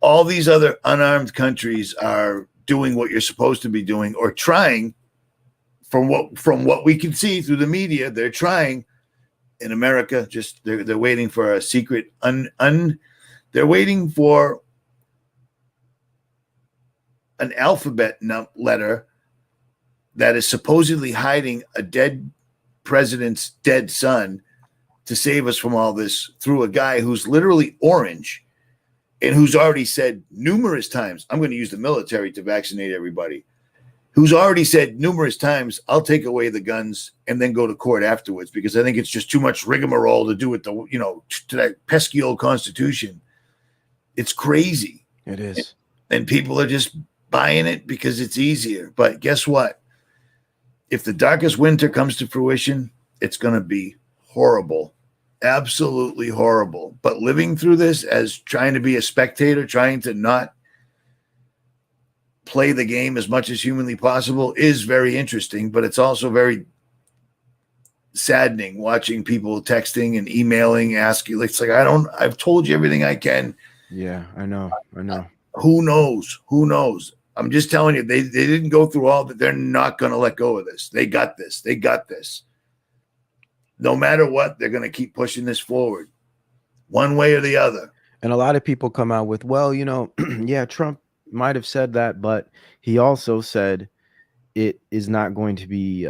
All these other unarmed countries are doing what you're supposed to be doing, or trying. From what we can see through the media, they're trying. In America, just they're waiting for a secret they're waiting for an alphabet letter that is supposedly hiding a dead president's dead son to save us from all this, through a guy who's literally orange and who's already said numerous times, I'm going to use the military to vaccinate everybody, who's already said numerous times, I'll take away the guns and then go to court afterwards, because I think it's just too much rigmarole to do with to that pesky old Constitution. It's crazy. It is. And people are just buying it because it's easier. But guess what? If the darkest winter comes to fruition, it's going to be horrible. Absolutely horrible. But living through this as trying to be a spectator, trying to not play the game as much as humanly possible, is very interesting. But it's also very saddening watching people texting and emailing, asking. It's like, I've told you everything I can. Yeah, I know. Who knows? I'm just telling you, they didn't go through all that. They're not going to let go of this. They got this. No matter what, they're going to keep pushing this forward, one way or the other. And a lot of people come out with, well, yeah, Trump might have said that, but he also said it is not going to be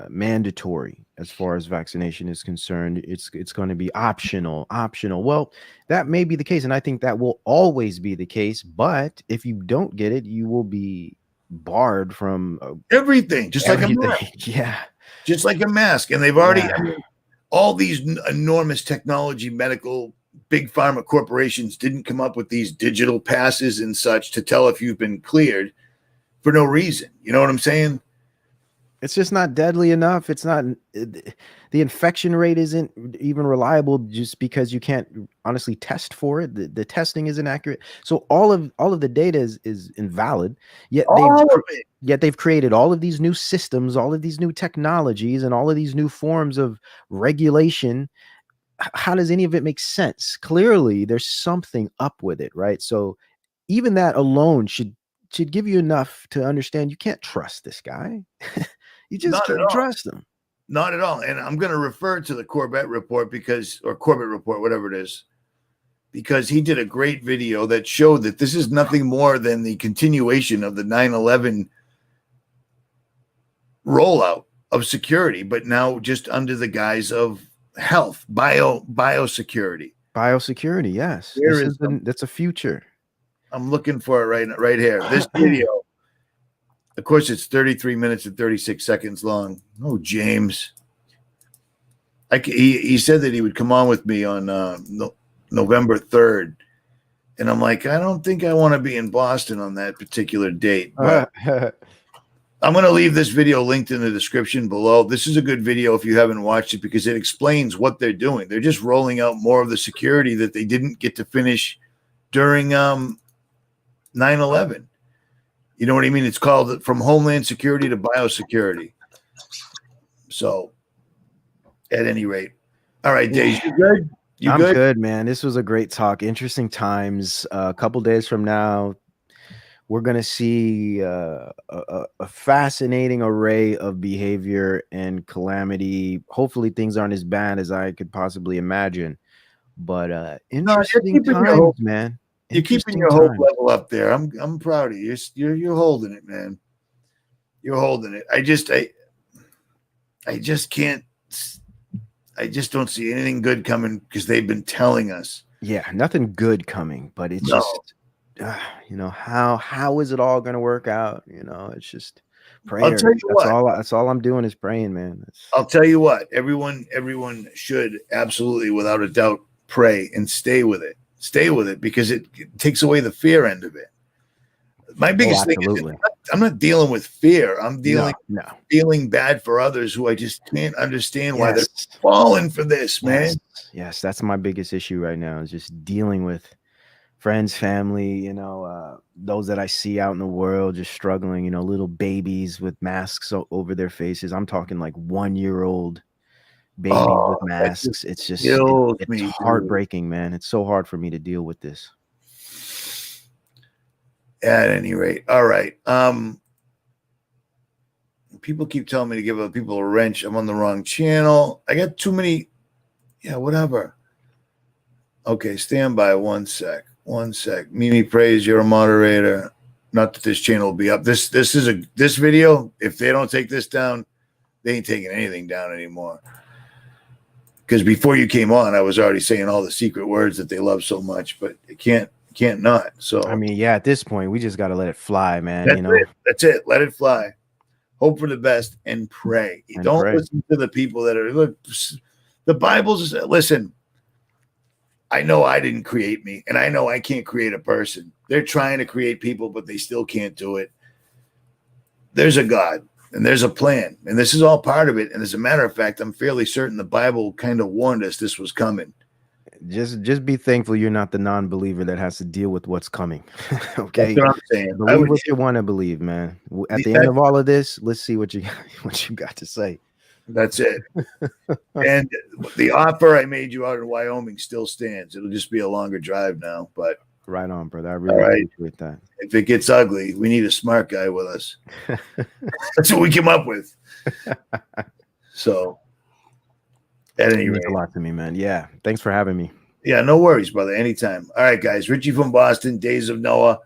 mandatory as far as vaccination is concerned. It's going to be optional. Well, that may be the case, and I think that will always be the case. But if you don't get it, you will be barred from everything, just everything. Like a mask. Yeah, just like a mask. And they've already, all these enormous technology, medical, big pharma corporations didn't come up with these digital passes and such to tell if you've been cleared for no reason. You know what I'm saying? It's just not deadly enough. It's not, the infection rate isn't even reliable just because you can't honestly test for it. The testing isn't accurate. So all of the data is invalid. Yet they've created all of these new systems, all of these new technologies, and all of these new forms of regulation. How does any of it make sense? Clearly, there's something up with it, right? So even that alone should give you enough to understand you can't trust this guy. You just can't trust him. Not at all. And I'm going to refer to the Corbett report Corbett report, whatever it is, because he did a great video that showed that this is nothing more than the continuation of the 9/11 rollout of security, but now just under the guise of health, biosecurity. Biosecurity, yes. That's a future. I'm looking for it right here. This video, of course, it's 33 minutes and 36 seconds long. Oh, James. He said that he would come on with me on November 3rd. And I'm like, I don't think I want to be in Boston on that particular date. But I'm going to leave this video linked in the description below. This is a good video if you haven't watched it, because it explains what they're doing. They're just rolling out more of the security that they didn't get to finish during 9/11. You know what I mean? It's called From Homeland Security to Biosecurity. So, at any rate. All right, Dayz, you good? I'm good, man. This was a great talk. Interesting times. A couple days from now, we're going to see a fascinating array of behavior and calamity. Hopefully things aren't as bad as I could possibly imagine. But interesting times, man. You're keeping your hope level up there. I'm proud of you. You're holding it, man. You're holding it. I just can't. I just don't see anything good coming, because they've been telling us. Yeah, nothing good coming, but it's just, how is it all going to work out? It's just prayer. I'll tell you that's all I'm doing is praying, man. I'll tell you what. Everyone should absolutely, without a doubt, pray and stay with it. Stay with it, because it takes away the fear end of it. My biggest thing is, not dealing with fear. I'm dealing No. feeling bad for others who I just can't understand why they're Yes. falling for this, man. Yes, that's my biggest issue right now, is just dealing with friends, family, those that I see out in the world just struggling, little babies with masks over their faces. I'm talking like 1-year-old babies with That just masks. It's just kills it's me, dude. heartbreaking, man. It's so hard for me to deal with this. At any rate, all right. People keep telling me to give other people a wrench. I'm on the wrong channel. I got too many. Yeah, whatever. Okay, stand by 1 sec. 1 sec. Mimi Praise, you're a moderator. Not that this channel will be up. This video, if they don't take this down, they ain't taking anything down anymore. Because before you came on, I was already saying all the secret words that they love so much, but it can't not. So I mean, yeah, at this point, we just got to let it fly, man. That's it. Let it fly. Hope for the best and pray. Don't listen to the people that are, look, the Bible's, listen, I know I didn't create me, and I know I can't create a person. They're trying to create people, but they still can't do it. There's a God, and there's a plan, and this is all part of it. And as a matter of fact, I'm fairly certain the Bible kind of warned us this was coming. Just be thankful you're not the non-believer that has to deal with what's coming. Okay, that's what I'm saying. Believe what you want to believe, man. At the end of all of this, let's see what you got to say. That's it. And the offer I made you out in Wyoming still stands. It'll just be a longer drive now, but right on, brother. I really appreciate that. If it gets ugly, we need a smart guy with us. That's what we came up with. So, at any rate, a lot to me, man. Yeah, thanks for having me. Yeah, no worries, brother. Anytime. All right, guys. Richie from Boston, Dayz of Noah.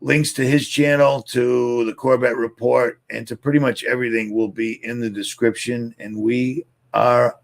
Links to his channel, to the Corbett Report, and to pretty much everything will be in the description. And we are